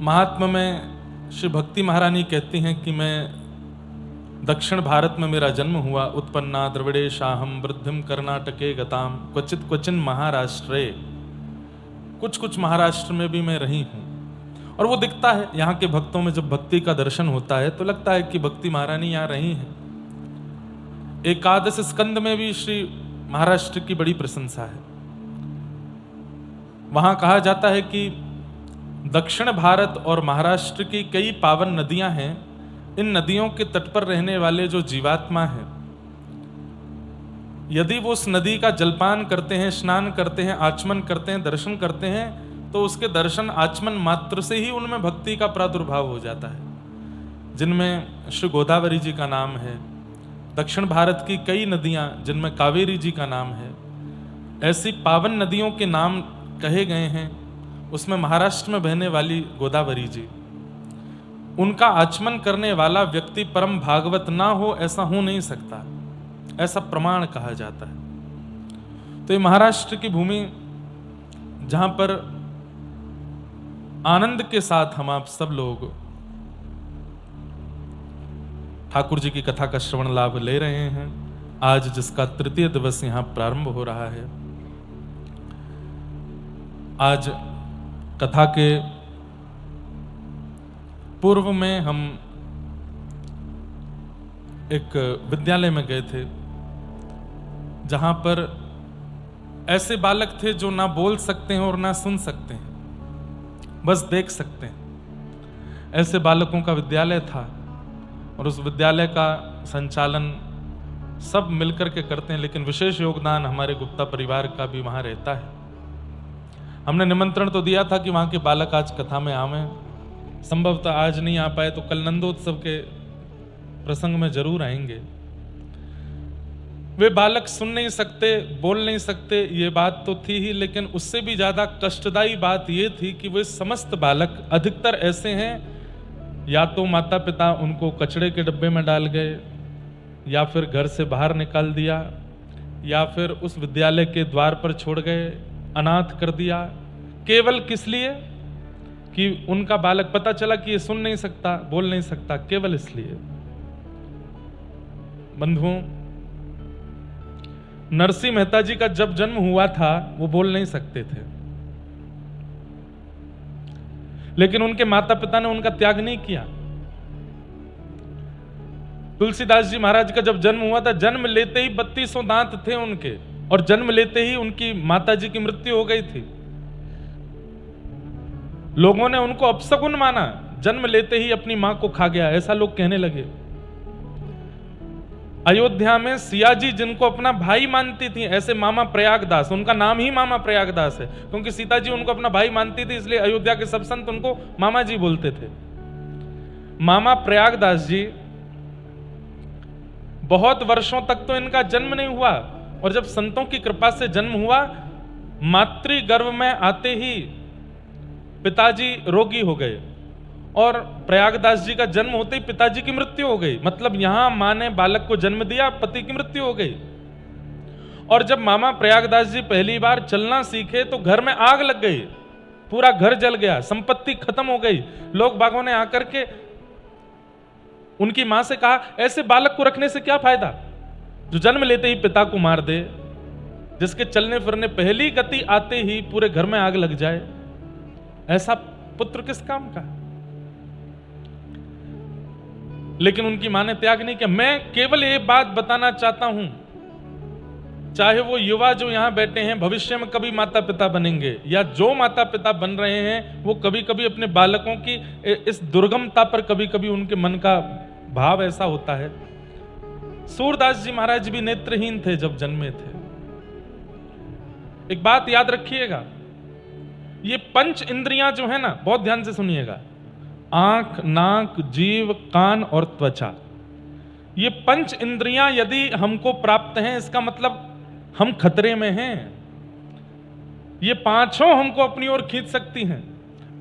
महात्मा में श्री भक्ति महारानी कहती हैं कि मैं दक्षिण भारत में मेरा जन्म हुआ, उत्पन्ना द्रविड़ेशाहम वृद्धिम कर्नाटके गताम क्वचित क्वचिन महाराष्ट्रे, कुछ कुछ महाराष्ट्र में भी मैं रही हूँ। और वो दिखता है यहाँ के भक्तों में, जब भक्ति का दर्शन होता है तो लगता है कि भक्ति महारानी यहाँ रही हैं। एकादश स्कंद में भी श्री महाराष्ट्र की बड़ी प्रशंसा है। वहां कहा जाता है कि दक्षिण भारत और महाराष्ट्र की कई पावन नदियां हैं। इन नदियों के तट पर रहने वाले जो जीवात्मा हैं, यदि वो उस नदी का जलपान करते हैं, स्नान करते हैं, आचमन करते हैं, दर्शन करते हैं, तो उसके दर्शन आचमन मात्र से ही उनमें भक्ति का प्रादुर्भाव हो जाता है। जिनमें श्री गोदावरी जी का नाम है, दक्षिण भारत की कई नदियां जिनमें कावेरी जी का नाम है, ऐसी पावन नदियों के नाम कहे गए हैं। उसमें महाराष्ट्र में बहने वाली गोदावरी जी, उनका आचमन करने वाला व्यक्ति परम भागवत ना हो, ऐसा हो नहीं सकता, ऐसा प्रमाण कहा जाता है। तो ये महाराष्ट्र की भूमि जहां पर आनंद के साथ हम आप सब लोग ठाकुर जी की कथा का श्रवण लाभ ले रहे हैं, आज जिसका तृतीय दिवस यहां प्रारंभ हो रहा है। आज कथा के पूर्व में हम एक विद्यालय में गए थे, जहां पर ऐसे बालक थे जो ना बोल सकते हैं और ना सुन सकते हैं, बस देख सकते हैं। ऐसे बालकों का विद्यालय था और उस विद्यालय का संचालन सब मिलकर के करते हैं, लेकिन विशेष योगदान हमारे गुप्ता परिवार का भी वहां रहता है। हमने निमंत्रण तो दिया था कि वहां के बालक आज कथा में आवें, संभवतः आज नहीं आ पाए तो कल नंदोत्सव के प्रसंग में जरूर आएंगे। वे बालक सुन नहीं सकते, बोल नहीं सकते, ये बात तो थी ही, लेकिन उससे भी ज्यादा कष्टदायी बात ये थी कि वे समस्त बालक अधिकतर ऐसे हैं, या तो माता पिता उनको कचड़े के डब्बे में डाल गए, या फिर घर से बाहर निकाल दिया, या फिर उस विद्यालय के द्वार पर छोड़ गए, अनाथ कर दिया। केवल किस लिए कि उनका बालक, पता चला कि ये सुन नहीं सकता, बोल नहीं सकता, केवल इसलिए। बंधुओं, नरसिंह मेहता जी का जब जन्म हुआ था वो बोल नहीं सकते थे, लेकिन उनके माता पिता ने उनका त्याग नहीं किया। तुलसीदास जी महाराज का जब जन्म हुआ था, जन्म लेते ही 3200 दांत थे उनके, और जन्म लेते ही उनकी माता जी की मृत्यु हो गई थी। लोगों ने उनको अपशकुन माना, जन्म लेते ही अपनी मां को खा गया, ऐसा लोग कहने लगे। अयोध्या में सिया जी जिनको अपना भाई मानती थी, ऐसे मामा प्रयागदास, उनका नाम ही मामा प्रयागदास है, क्योंकि सीता जी उनको अपना भाई मानती थी, इसलिए अयोध्या के सब संत उनको मामा जी बोलते थे। मामा प्रयागदास जी, बहुत वर्षों तक तो इनका जन्म नहीं हुआ, और जब संतों की कृपा से जन्म हुआ, मातृ गर्भ में आते ही पिताजी रोगी हो गए, और प्रयागदास जी का जन्म होते ही पिताजी की मृत्यु हो गई। मतलब यहां मां ने बालक को जन्म दिया, पति की मृत्यु हो गई। और जब मामा प्रयागदास जी पहली बार चलना सीखे तो घर में आग लग गई, पूरा घर जल गया, संपत्ति खत्म हो गई। लोग बागों ने आकर के उनकी मां से कहा, ऐसे बालक को रखने से क्या फायदा जो जन्म लेते ही पिता को मार दे, जिसके चलने फिरने पहली गति आते ही पूरे घर में आग लग जाए, ऐसा पुत्र किस काम का। लेकिन उनकी मां ने त्याग नहीं किया। मैं केवल ये बात बताना चाहता हूं, चाहे वो युवा जो यहां बैठे हैं भविष्य में कभी माता पिता बनेंगे, या जो माता पिता बन रहे हैं वो कभी कभी अपने बालकों की इस दुर्गमता पर कभी कभी उनके मन का भाव ऐसा होता है। सूरदास जी महाराज भी नेत्रहीन थे जब जन्मे थे। एक बात याद रखिएगा, ये पंच इंद्रियां जो है ना, बहुत ध्यान से सुनिएगा, आंख, नाक, जीव, कान और त्वचा, ये पंच इंद्रियां यदि हमको प्राप्त हैं, इसका मतलब हम खतरे में हैं। ये पांचों हमको अपनी ओर खींच सकती हैं।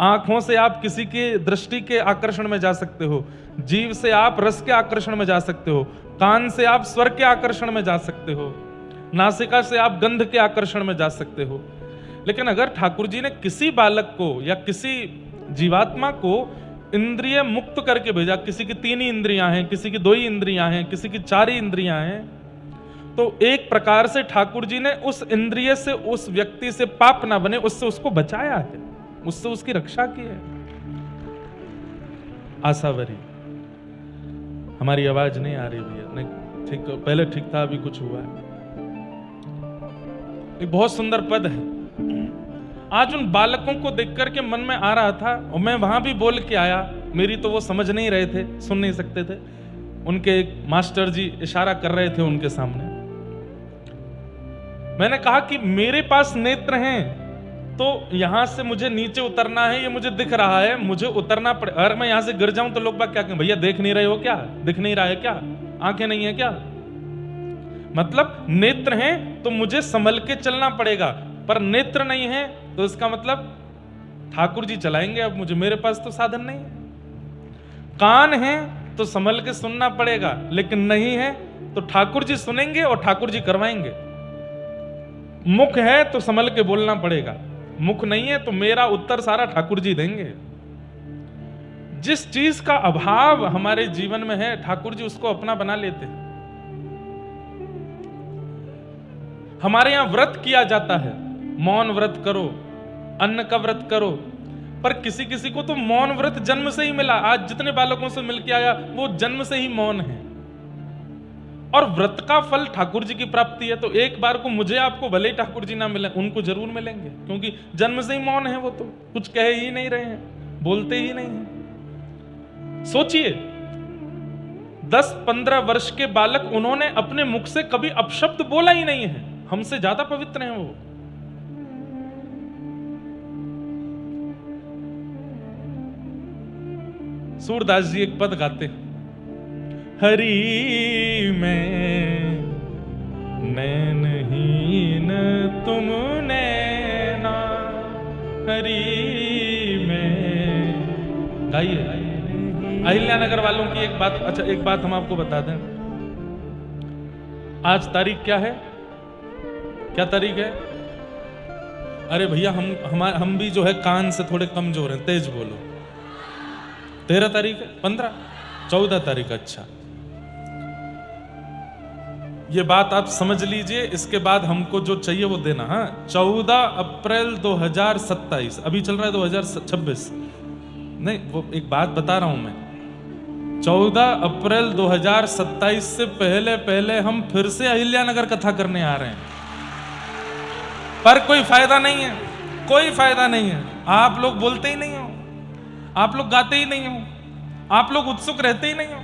आंखों से आप किसी के दृष्टि के आकर्षण में जा सकते हो, जीव से आप रस के आकर्षण में जा सकते हो, कान से आप स्वर के आकर्षण में जा सकते हो, नासिका से आप गंध के आकर्षण में जा सकते हो। लेकिन अगर ठाकुर जी ने किसी बालक को या किसी जीवात्मा को इंद्रिय मुक्त करके भेजा। किसी की 3 ही इंद्रियां हैं, किसी की 2 ही इंद्रियां हैं, किसी की 4 ही इंद्रियां हैं। तो एक प्रकार से ठाकुर जी ने उस इंद्रिय से उस व्यक्ति से पाप ना बने उससे उसको बचाया है, उससे उसकी रक्षा की है। आशावरी, हमारी आवाज नहीं आ रही भैया, नहीं ठीक, पहले ठीक था, अभी कुछ हुआ है। एक बहुत सुंदर पद है। आज उन बालकों को देख करके मन में आ रहा था, और मैं वहां भी बोल के आया, मेरी तो वो समझ नहीं रहे थे, सुन नहीं सकते थे। उनके एक मास्टर जी इशारा कर रहे थे उनके सामने। मैंने कहा कि मेरे पास नेत्र हैं, तो यहां से मुझे नीचे उतरना है, ये मुझे दिख रहा है, मुझे उतरना पड़े। अगर मैं यहां से गिर जाऊं तो लोग बात क्या कहें, भैया देख नहीं रहे हो क्या, दिख नहीं रहा है क्या, आंखें नहीं है क्या? मतलब नेत्र हैं तो मुझे संभल के चलना पड़ेगा, पर नेत्र नहीं है तो इसका मतलब ठाकुर जी चलाएंगे अब मुझे, मेरे पास तो साधन नहीं है। कान है तो संभल के सुनना पड़ेगा, लेकिन नहीं है तो ठाकुर जी सुनेंगे और ठाकुर जी करवाएंगे। मुख है तो संभल के बोलना पड़ेगा, मुख नहीं है तो मेरा उत्तर सारा ठाकुर जी देंगे। जिस चीज का अभाव हमारे जीवन में है, ठाकुर जी उसको अपना बना लेते हैं। हमारे यहां व्रत किया जाता है, मौन व्रत करो, अन्न का व्रत करो, पर किसी किसी को तो मौन व्रत जन्म से ही मिला। आज जितने बालकों से मिलके आया वो जन्म से ही मौन है, और व्रत का फल ठाकुर जी की प्राप्ति है। तो एक बार को मुझे आपको भले ही ठाकुर जी ना मिले, उनको जरूर मिलेंगे, क्योंकि जन्म से ही मौन है, वो तो कुछ कह ही नहीं रहे हैं, बोलते ही नहीं है। सोचिए 10-15 वर्ष के बालक, उन्होंने अपने मुख से कभी अपशब्द बोला ही नहीं है, हमसे ज्यादा पवित्र हैं वो। सूरदास जी एक पद गाते हैं, हरि में नैनहीन तुम नैना, हरि में। गाइए। अहिल्यानगर वालों की एक बात, अच्छा एक बात हम आपको बता दें, आज तारीख क्या है? क्या तारीख है? अरे भैया हम भी जो है कान से थोड़े कमजोर हैं, तेज बोलो। 13 तारीख है, 15, 14 तारीख। अच्छा, ये बात आप समझ लीजिए, इसके बाद हमको जो चाहिए वो देना। हाँ, 14 अप्रैल 2027, अभी चल रहा है 2026, नहीं वो एक बात बता रहा हूं मैं, 14 अप्रैल 2027 से पहले पहले हम फिर से अहिल्यानगर कथा करने आ रहे हैं, पर कोई फायदा नहीं है, कोई फायदा नहीं है। आप लोग बोलते ही नहीं हो, आप लोग गाते ही नहीं हो, आप लोग उत्सुक रहते ही नहीं हो।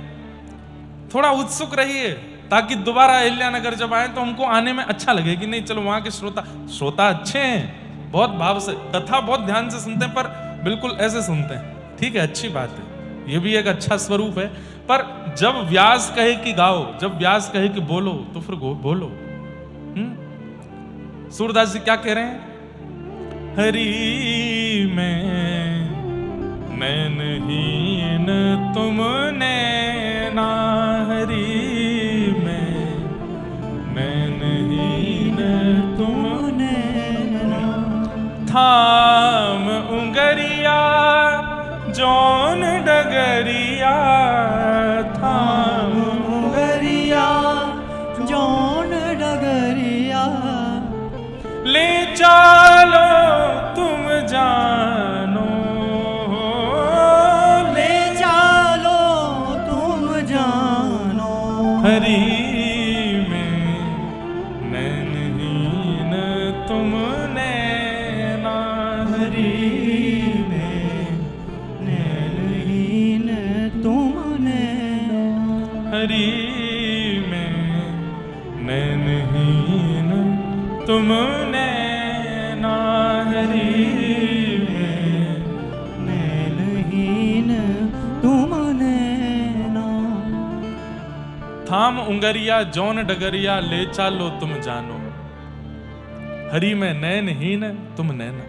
थोड़ा उत्सुक रहिए, ताकि दोबारा अहिल्यानगर जब आए तो हमको आने में अच्छा लगे कि नहीं चलो वहां के श्रोता अच्छे हैं, बहुत भाव से, कथा बहुत ध्यान से सुनते हैं, पर बिल्कुल ऐसे सुनते हैं, ठीक है, अच्छी बात है, ये भी एक अच्छा स्वरूप है। पर जब व्यास कहे कि गाओ, जब व्यास कहे कि बोलो, तो फिर बोलो। सूरदास जी क्या कह रहे हैं? हरि में नैनहीन तुम नैना, हरि में नैनहीन तुम नैना, थाम उंगरिया जौन डगरिया, थाम उंगरिया जौन डगरिया, ले चालो तुम जानो, ले चालो तुम जानो, हरि में नैनहीन तुम नैना, हरि में नैनहीन तुम नैना, हरि में नैनहीन तुम नैना, हरि में नैनहीन तुम नैना, थाम उंगरिया जौन डगरिया, ले चालो तुम जानो, हरि में नैनहीन तुम नैना।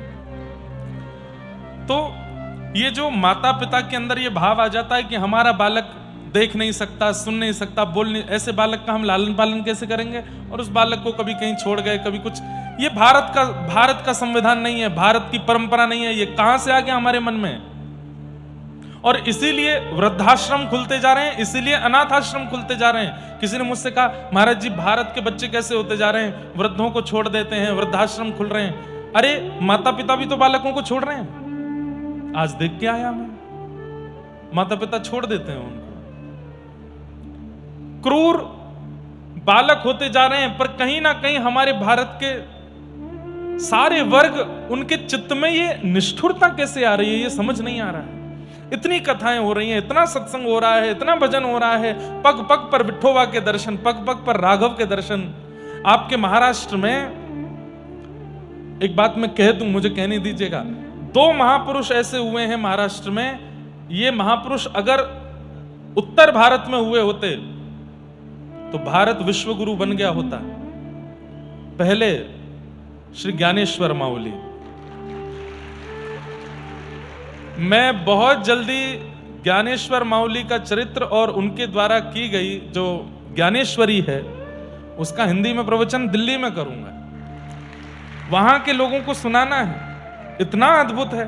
तो ये जो माता पिता के अंदर ये भाव आ जाता है कि हमारा बालक देख नहीं सकता, सुन नहीं सकता, बोल नहीं, ऐसे बालक का हम लालन पालन कैसे करेंगे? और उस बालक को कभी कहीं छोड़ गए, कभी कुछ। ये भारत का संविधान नहीं है, भारत की परंपरा नहीं है। ये कहां से आ गया हमारे मन में? और इसीलिए वृद्धाश्रम खुलते जा रहे हैं, इसीलिए अनाथ आश्रम खुलते जा रहे हैं। किसी ने मुझसे कहा महाराज जी भारत के बच्चे कैसे होते जा रहे हैं, वृद्धों को छोड़ देते हैं, वृद्धाश्रम खुल रहे हैं। अरे माता पिता भी तो बालकों को छोड़ रहे हैं। आज देख के आया मैं, माता पिता छोड़ देते हैं उनको। क्रूर बालक होते जा रहे हैं, पर कहीं ना कहीं हमारे भारत के सारे वर्ग, उनके चित्त में ये निष्ठुरता कैसे आ रही है, ये समझ नहीं आ रहा है। इतनी कथाएं हो रही हैं, इतना सत्संग हो रहा है, इतना भजन हो रहा है, पग पग पर विठोबा के दर्शन, पग पग पर राघव के दर्शन। आपके महाराष्ट्र में एक बात मैं कह दूं, मुझे कहने दीजिएगा, 2 महापुरुष ऐसे हुए हैं महाराष्ट्र में। ये महापुरुष अगर उत्तर भारत में हुए होते तो भारत विश्वगुरु बन गया होता। पहले श्री ज्ञानेश्वर माउली। मैं बहुत जल्दी ज्ञानेश्वर माउली का चरित्र और उनके द्वारा की गई जो ज्ञानेश्वरी है उसका हिंदी में प्रवचन दिल्ली में करूंगा। वहां के लोगों को सुनाना है, इतना अद्भुत है।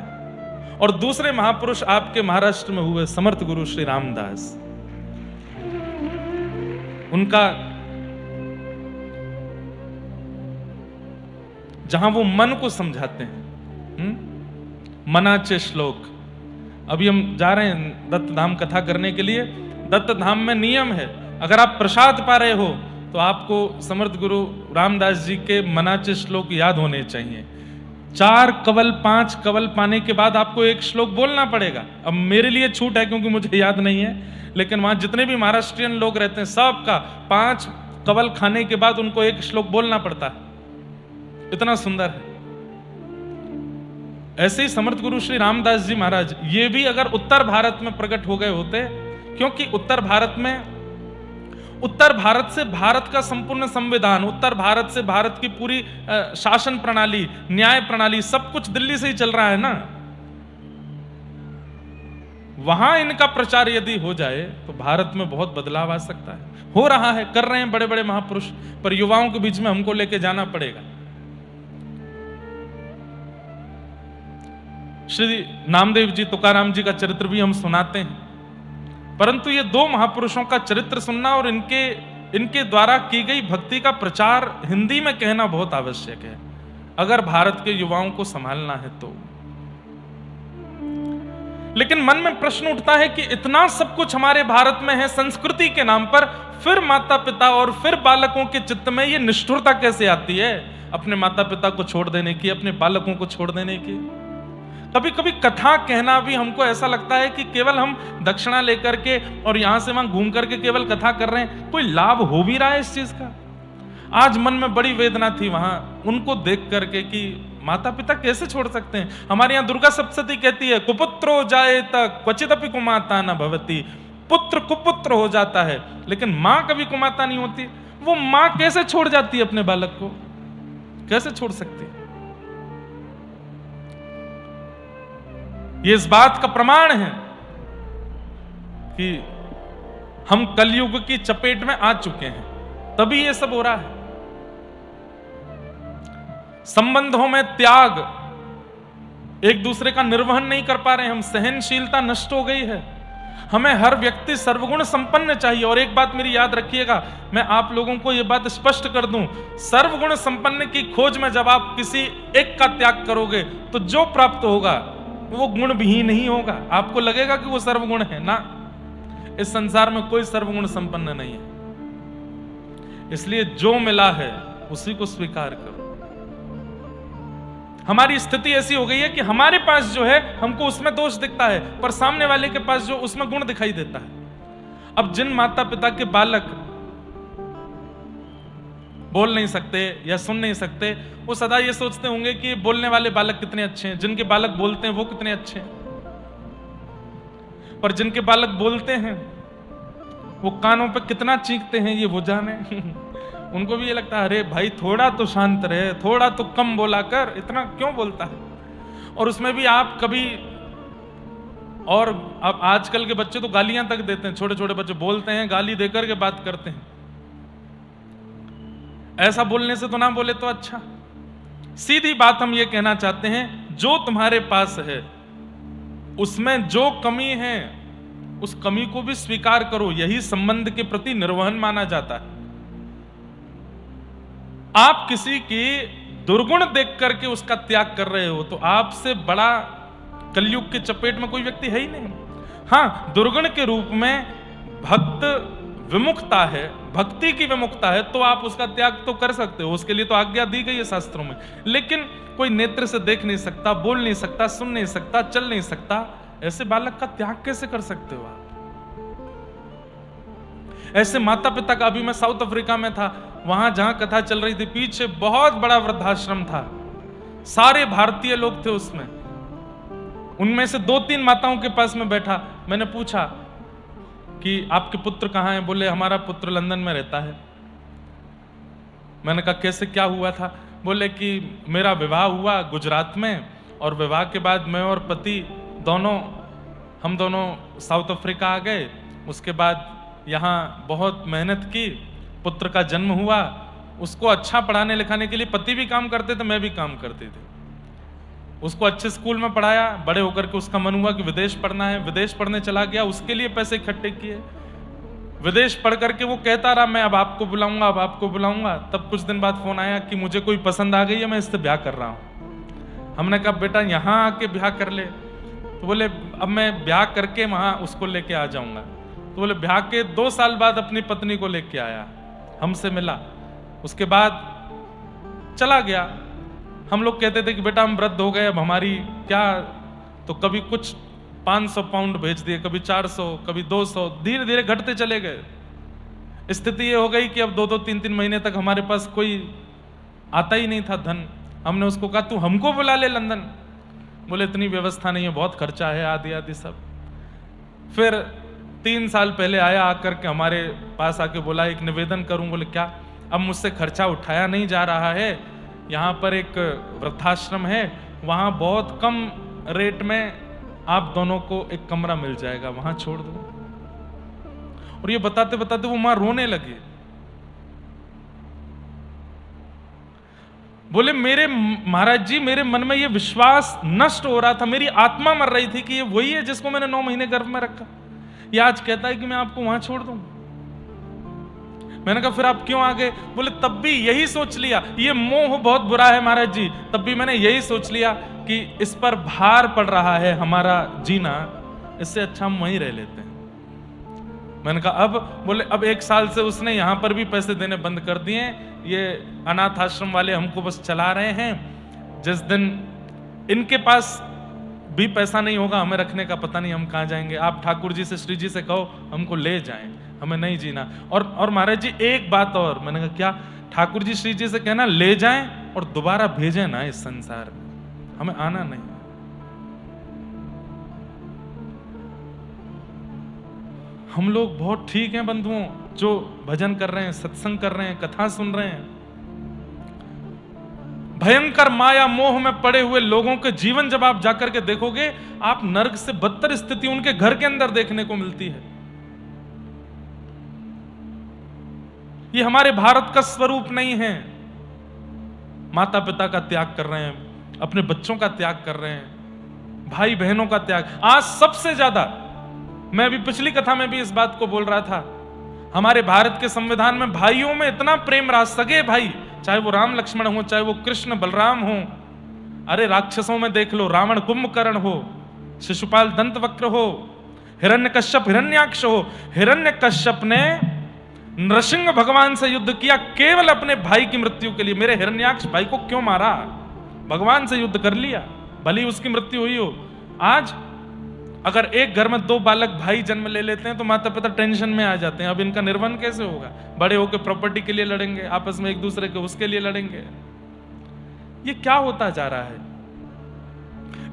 और दूसरे महापुरुष आपके महाराष्ट्र में हुए समर्थ गुरु श्री रामदास। उनका जहां वो मन को समझाते हैं, मनाचे श्लोक। अभी हम जा रहे हैं दत्त धाम कथा करने के लिए। दत्त धाम में नियम है, अगर आप प्रसाद पा रहे हो तो आपको समर्थ गुरु रामदास जी के मनाचे श्लोक याद होने चाहिए। 4 कवल 5 कवल पाने के बाद आपको एक श्लोक बोलना पड़ेगा। अब मेरे लिए छूट है क्योंकि मुझे याद नहीं है, लेकिन वहां जितने भी महाराष्ट्रियन लोग रहते हैं सबका 5 कवल खाने के बाद उनको एक श्लोक बोलना पड़ता है। इतना सुंदर है। ऐसे ही समर्थ गुरु श्री रामदास जी महाराज, ये भी अगर उत्तर भारत में प्रकट हो गए होते, क्योंकि उत्तर भारत से भारत का संपूर्ण संविधान, उत्तर भारत से भारत की पूरी शासन प्रणाली, न्याय प्रणाली, सब कुछ दिल्ली से ही चल रहा है ना। वहां इनका प्रचार यदि हो जाए तो भारत में बहुत बदलाव आ सकता है। हो रहा है, कर रहे हैं बड़े बड़े महापुरुष, पर युवाओं के बीच में हमको लेके जाना पड़ेगा। श्री नामदेव जी, तुकाराम जी का चरित्र भी हम सुनाते हैं, परंतु ये 2 महापुरुषों का चरित्र सुनना और इनके द्वारा की गई भक्ति का प्रचार हिंदी में कहना बहुत आवश्यक है, अगर भारत के युवाओं को संभालना है तो। लेकिन मन में प्रश्न उठता है कि इतना सब कुछ हमारे भारत में है संस्कृति के नाम पर, फिर माता पिता और फिर बालकों के चित्त में ये निष्ठुरता कैसे आती है अपने माता पिता को छोड़ देने की, अपने बालकों को छोड़ देने की। कभी कभी कथा कहना भी हमको ऐसा लगता है कि केवल हम दक्षिणा लेकर के और यहां से वहां घूम करके केवल कथा कर रहे हैं, कोई लाभ हो भी रहा है इस चीज का। आज मन में बड़ी वेदना थी वहां उनको देख करके कि माता पिता कैसे छोड़ सकते हैं। हमारे यहाँ दुर्गा सप्तशती कहती है, कुपुत्रो जायेत क्वचिदपि कुमाता न भवति। पुत्र कुपुत्र हो जाता है लेकिन मां कभी कुमाता नहीं होती। वो मां कैसे छोड़ जाती है अपने बालक को, कैसे छोड़ सकती है? ये इस बात का प्रमाण है कि हम कलयुग की चपेट में आ चुके हैं, तभी ये सब हो रहा है। संबंधों में त्याग, एक दूसरे का निर्वहन नहीं कर पा रहे हैं हम, सहनशीलता नष्ट हो गई है। हमें हर व्यक्ति सर्वगुण संपन्न चाहिए। और एक बात मेरी याद रखिएगा, मैं आप लोगों को यह बात स्पष्ट कर दूं, सर्वगुण संपन्न की खोज में जब आप किसी एक का त्याग करोगे तो जो प्राप्त होगा वो गुण भी नहीं होगा। आपको लगेगा कि वो सर्वगुण है ना, इस संसार में कोई सर्वगुण संपन्न नहीं है। इसलिए जो मिला है उसी को स्वीकार करो। हमारी स्थिति ऐसी हो गई है कि हमारे पास जो है हमको उसमें दोष दिखता है, पर सामने वाले के पास जो उसमें गुण दिखाई देता है। अब जिन माता पिता के बालक बोल नहीं सकते या सुन नहीं सकते, वो सदा ये सोचते होंगे कि बोलने वाले बालक कितने अच्छे हैं, जिनके बालक बोलते हैं वो कितने अच्छे हैं। पर जिनके बालक बोलते हैं वो कानों पे कितना चीखते हैं ये वो जाने। उनको भी ये लगता है अरे भाई थोड़ा तो शांत रहे, थोड़ा तो कम बोला कर, इतना क्यों बोलता है। और उसमें भी आप कभी, और अब आजकल के बच्चे तो गालियां तक देते हैं, छोटे छोटे बच्चे बोलते हैं, गाली देकर के बात करते हैं। ऐसा बोलने से तो ना बोले तो अच्छा। सीधी बात हम ये कहना चाहते हैं, जो तुम्हारे पास है उसमें जो कमी है उस कमी को भी स्वीकार करो, यही संबंध के प्रति निर्वहन माना जाता है। आप किसी की दुर्गुण देख करके उसका त्याग कर रहे हो तो आपसे बड़ा कलयुग के चपेट में कोई व्यक्ति है ही नहीं। हाँ, दुर्गुण के रूप में भक्त विमुखता है, भक्ति की विमुखता है, तो आप उसका त्याग तो कर सकते हो, उसके लिए तो आज्ञा दी गई है शास्त्रों में। लेकिन कोई नेत्र से देख नहीं सकता, बोल नहीं सकता, सुन नहीं सकता, चल नहीं सकता, ऐसे बालक का त्याग कैसे कर सकते हो आप? ऐसे माता पिता का, अभी मैं साउथ अफ्रीका में था, वहां जहां कथा चल रही थी, पीछे बहुत बड़ा वृद्धाश्रम था, सारे भारतीय लोग थे उसमें। उनमें से 2-3 माताओं के पास में बैठा, मैंने पूछा कि आपके पुत्र कहाँ हैं? बोले हमारा पुत्र लंदन में रहता है। मैंने कहा कैसे, क्या हुआ था? बोले कि मेरा विवाह हुआ गुजरात में, और विवाह के बाद मैं और पति हम दोनों साउथ अफ्रीका आ गए। उसके बाद यहाँ बहुत मेहनत की, पुत्र का जन्म हुआ, उसको अच्छा पढ़ाने लिखाने के लिए पति भी काम करते थे, मैं भी काम करती थी। उसको अच्छे स्कूल में पढ़ाया, बड़े होकर के उसका मन हुआ कि विदेश पढ़ना है, विदेश पढ़ने चला गया, उसके लिए पैसे इकट्ठे किए, विदेश पढ़ करके वो कहता रहा मैं अब आपको बुलाऊंगा, अब आपको बुलाऊंगा। तब कुछ दिन बाद फोन आया कि मुझे कोई पसंद आ गई है, मैं इससे ब्याह कर रहा हूं। हमने कहा बेटा यहाँ आके ब्याह कर ले। तो बोले अब मैं ब्याह करके वहां उसको लेके आ जाऊंगा। तो बोले ब्याह के 2 साल बाद अपनी पत्नी को लेके आया, हमसे मिला, उसके बाद चला गया। हम लोग कहते थे कि बेटा हम वृद्ध हो गए, अब हमारी क्या, तो कभी कुछ 500 पाउंड भेज दिए, कभी 400, कभी 200, धीरे धीरे घटते चले गए। स्थिति ये हो गई कि अब 2-2, 3-3 महीने तक हमारे पास कोई आता ही नहीं था धन। हमने उसको कहा तू हमको बुला ले लंदन। बोले इतनी व्यवस्था नहीं है, बहुत खर्चा है, आदि आदि सब। फिर 3 साल पहले आया, आकर के हमारे पास आके बोला एक निवेदन करूं। बोले क्या? अब मुझसे खर्चा उठाया नहीं जा रहा है, यहाँ पर एक वृद्धाश्रम है, वहाँ बहुत कम रेट में आप दोनों को एक कमरा मिल जाएगा, वहां छोड़ दो। और ये बताते बताते वो मां रोने लगी। बोले मेरे महाराज जी, मेरे मन में ये विश्वास नष्ट हो रहा था, मेरी आत्मा मर रही थी कि ये वही है जिसको मैंने 9 महीने गर्भ में रखा, ये आज कहता है कि मैं आपको वहां छोड़ दूं। मैंने कहा फिर आप क्यों आ गए? बोले तब भी यही सोच लिया, ये मोह बहुत बुरा है महाराज जी, तब भी मैंने यही सोच लिया कि इस पर भार पड़ रहा है हमारा जीना, इससे अच्छा हम वहीं रह लेते हैं। मैंने कहा अब? बोले अब 1 साल से उसने यहां पर भी पैसे देने बंद कर दिए, ये अनाथ आश्रम वाले हमको बस चला रहे हैं, जिस दिन इनके पास भी पैसा नहीं होगा हमें रखने का, पता नहीं हम कहां जाएंगे। आप ठाकुर जी से, श्री जी से कहो हमको ले जाएं, हमें नहीं जीना। और महाराज जी एक बात और, मैंने कहा क्या? ठाकुर जी श्री जी से कहना ले जाएं और दोबारा भेजें ना इस संसार में, हमें आना नहीं। हम लोग बहुत ठीक हैं बंधुओं, जो भजन कर रहे हैं, सत्संग कर रहे हैं, कथा सुन रहे हैं। भयंकर माया मोह में पड़े हुए लोगों के जीवन जब आप जाकर के देखोगे, आप नर्क से बदतर स्थिति उनके घर के अंदर देखने को मिलती है। ये हमारे भारत का स्वरूप नहीं है। माता पिता का त्याग कर रहे हैं, अपने बच्चों का त्याग कर रहे हैं, भाई बहनों का त्याग। आज सबसे ज्यादा, मैं अभी पिछली कथा में भी इस बात को बोल रहा था, हमारे भारत के संविधान में भाइयों में इतना प्रेम रहा, सगे भाई, चाहे वो राम लक्ष्मण हो, चाहे वो कृष्ण बलराम हो। अरे राक्षसों में देख लो, रावण कुंभकर्ण हो, शिशुपाल दंतवक्र हो, हिरण्यकश्यप हिरण्याक्ष हो। हिरण्यकश्यप ने नृसिंह भगवान से युद्ध किया केवल अपने भाई की मृत्यु के लिए। मेरे हिरण्याक्ष भाई को क्यों मारा? भगवान से युद्ध कर लिया, भली उसकी मृत्यु हुई हो। आज अगर एक घर में 2 बालक भाई जन्म ले लेते हैं तो माता पिता टेंशन में आ जाते हैं, अब इनका निर्वहन कैसे होगा? बड़े होकर प्रॉपर्टी के लिए लड़ेंगे, आपस में एक दूसरे के उसके लिए लड़ेंगे। ये क्या होता जा रहा है?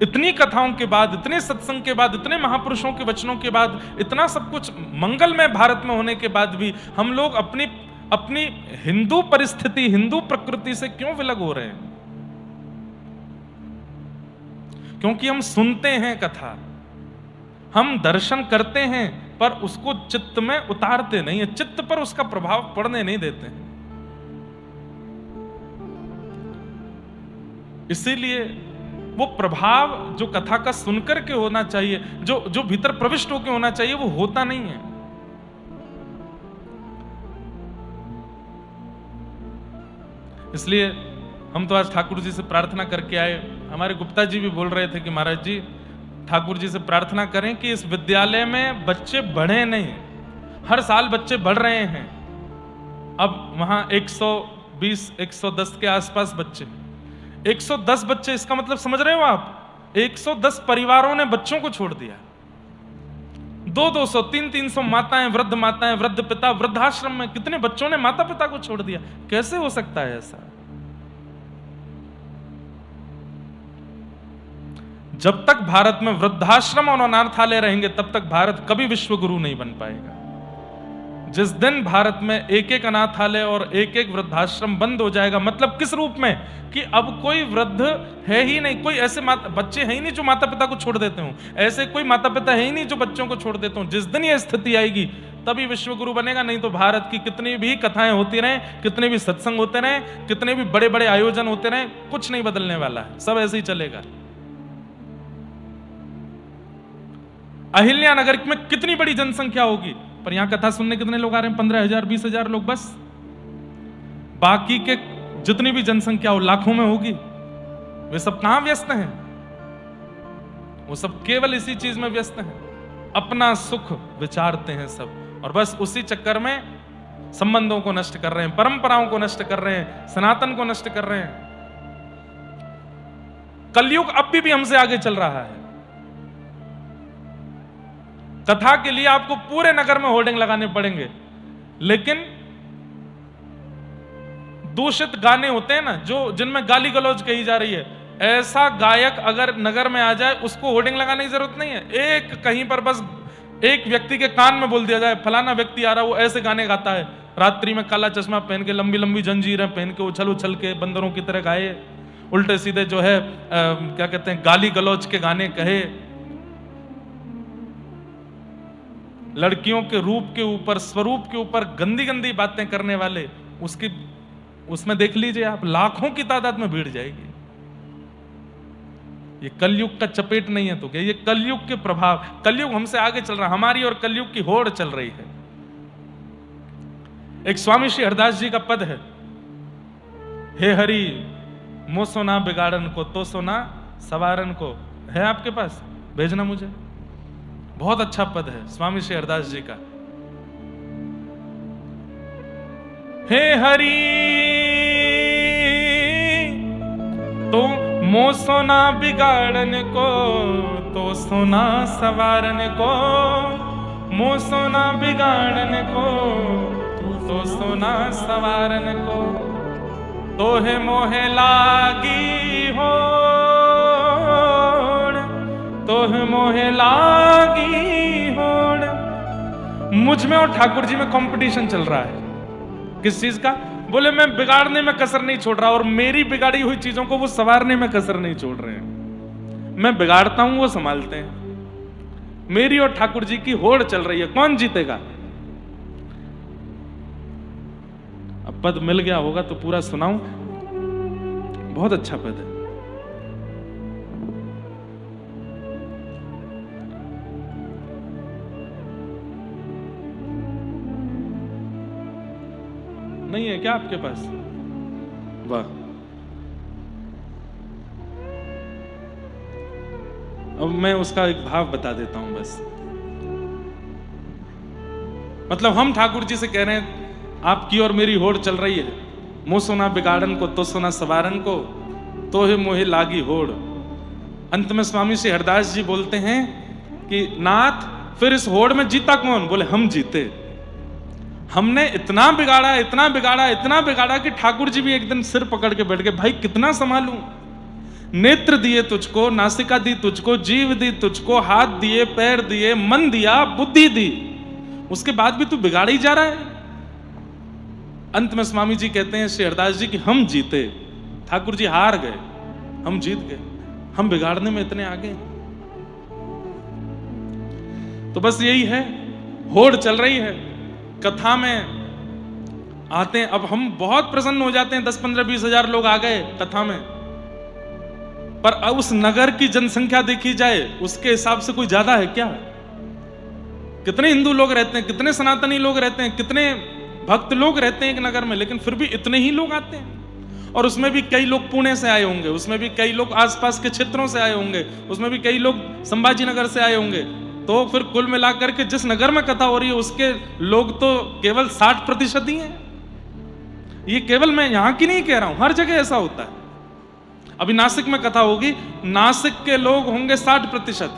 इतनी कथाओं के बाद, इतने सत्संग के बाद, इतने महापुरुषों के वचनों के बाद, इतना सब कुछ मंगलमय भारत में होने के बाद भी हम लोग अपनी हिंदू परिस्थिति, हिंदू प्रकृति से क्यों विलग हो रहे हैं? क्योंकि हम सुनते हैं कथा, हम दर्शन करते हैं, पर उसको चित्त में उतारते नहीं है, चित्त पर उसका प्रभाव पड़ने नहीं देते हैं। इसीलिए वो प्रभाव जो कथा का सुनकर के होना चाहिए, जो भीतर प्रविष्ट होकर होना चाहिए, वो होता नहीं है। इसलिए हम तो आज ठाकुर जी से प्रार्थना करके आए। हमारे गुप्ता जी भी बोल रहे थे कि महाराज जी ठाकुर जी से प्रार्थना करें कि इस विद्यालय में बच्चे बढ़े नहीं, हर साल बच्चे बढ़ रहे हैं। अब वहां 120 110 के आसपास बच्चे, 110 बच्चे, इसका मतलब समझ रहे हो आप, 110 परिवारों ने बच्चों को छोड़ दिया। 200 300 माताएं, वृद्ध पिता, वृद्धाश्रम में कितने बच्चों ने माता पिता को छोड़ दिया। कैसे हो सकता है ऐसा? जब तक भारत में वृद्धाश्रम और अनाथालय रहेंगे तब तक भारत कभी विश्व गुरु नहीं बन पाएगा। जिस दिन भारत में एक एक अनाथालय और एक एक वृद्धाश्रम बंद हो जाएगा, मतलब किस रूप में कि अब कोई वृद्ध है ही नहीं, कोई ऐसे बच्चे हैं ही नहीं जो माता पिता को छोड़ देते हो, ऐसे कोई माता पिता है ही नहीं जो बच्चों को छोड़ देते हो। जिस दिन यह स्थिति आएगी तभी विश्व गुरु बनेगा। नहीं तो भारत की कितनी भी कथाएं होती रहें, कितने भी सत्संग होते रहें, कितने भी बड़े बड़े आयोजन होते रहें, कुछ नहीं बदलने वाला है, सब ऐसे ही चलेगा। अहिल्या नगर में कितनी बड़ी जनसंख्या होगी, पर यहां कथा सुनने कितने लोग आ रहे हैं? 15,000 20,000 लोग बस। बाकी के जितनी भी जनसंख्या हो लाखों में होगी। वे सब कहां व्यस्त हैं? वो सब केवल इसी चीज में व्यस्त हैं, अपना सुख विचारते हैं सब, और बस उसी चक्कर में संबंधों को नष्ट कर रहे हैं, परंपराओं को नष्ट कर रहे हैं, सनातन को नष्ट कर रहे हैं। कलयुग अब भी हमसे आगे चल रहा है। कथा के लिए आपको पूरे नगर में होर्डिंग लगाने पड़ेंगे, लेकिन दूषित गाने होते हैं ना, जो जिनमें गाली गलौज कही जा रही है, ऐसा गायक अगर नगर में आ जाए उसको होर्डिंग लगाने की जरूरत नहीं है। एक कहीं पर बस एक व्यक्ति के कान में बोल दिया जाए फलाना व्यक्ति आ रहा, वो ऐसे गाने गाता है, रात्रि में काला चश्मा पहन के, लंबी लंबी जंजीरें पहन के, उछल उछल के बंदरों की तरह गाए, उल्टे सीधे जो है क्या कहते हैं, गाली गलौज के गाने कहे, लड़कियों के रूप के ऊपर, स्वरूप के ऊपर गंदी गंदी बातें करने वाले, उसमें देख लीजिए आप, लाखों की तादाद में भीड़ जाएगी। ये कलयुग का चपेट नहीं है तो क्या, ये कलयुग के प्रभाव, कलयुग हमसे आगे चल रहा, हमारी और कलयुग की होड़ चल रही है। एक स्वामी श्री हरदास जी का पद है, हे हरि मो सोना बिगाड़न को तो सोना सवारन को। है आपके पास? भेजना मुझे। बहुत अच्छा पद है स्वामी श्री हरदास जी का। हे हरि तो मो सोना बिगाड़न को तो सोना सवारन को, मो सोना बिगाड़न को तो सोना सवारन को, तोहे मोहे लागी हो, तोहे मोहे लागी होड़। मुझ में और ठाकुर जी में कंपटीशन चल रहा है। किस चीज का? बोले मैं बिगाड़ने में कसर नहीं छोड़ रहा, और मेरी बिगाड़ी हुई चीजों को वो संवारने में कसर नहीं छोड़ रहे हैं। मैं बिगाड़ता हूं, वो संभालते हैं। मेरी और ठाकुर जी की होड़ चल रही है, कौन जीतेगा? अब पद मिल गया होगा तो पूरा सुनाऊं। बहुत अच्छा पद है। नहीं है क्या आपके पास? वाह। अब मैं उसका एक भाव बता देता हूं बस। मतलब हम ठाकुर जी से कह रहे हैं आपकी और मेरी होड़ चल रही है, मुंह सोना बिगाड़न को तो सोना सवारन को, तो है मोहे लागी होड़। अंत में स्वामी श्री हरदास जी बोलते हैं कि नाथ फिर इस होड़ में जीता कौन? बोले हम जीते। हमने इतना बिगाड़ा, इतना बिगाड़ा, इतना बिगाड़ा कि ठाकुर जी भी एक दिन सिर पकड़ के बैठ गए, भाई कितना संभालूं? नेत्र दिए तुझको, नासिका दी तुझको, जीव दी तुझको, हाथ दिए, पैर दिए, मन दिया, बुद्धि दी, उसके बाद भी तू बिगाड़ ही जा रहा है। अंत में स्वामी जी कहते हैं श्री हरदास जी कि हम जीते, ठाकुर जी हार गए, हम जीत गए, हम बिगाड़ने में इतने आगे। तो बस यही है, होड़ चल रही है। कथा में आते हैं, अब हम बहुत प्रसन्न हो जाते हैं, 10 15 20 हजार लोग आ गए कथा में, पर अब उस नगर की जनसंख्या देखी जाए उसके हिसाब से कोई ज्यादा है क्या? कितने हिंदू लोग रहते हैं, कितने सनातनी लोग रहते हैं, कितने भक्त लोग रहते हैं एक नगर में, लेकिन फिर भी इतने ही लोग आते हैं। और उसमें भी कई लोग पुणे से आए होंगे, उसमें भी कई लोग आसपास के क्षेत्रों से आए होंगे, उसमें भी कई लोग संभाजी नगर से आए होंगे। तो फिर कुल मिलाकर के जिस नगर में कथा हो रही है उसके लोग तो केवल 60% ही हैं। ये केवल मैं यहां की नहीं कह रहा हूं, हर जगह ऐसा होता है। अभी नासिक में कथा होगी, नासिक के लोग होंगे 60%,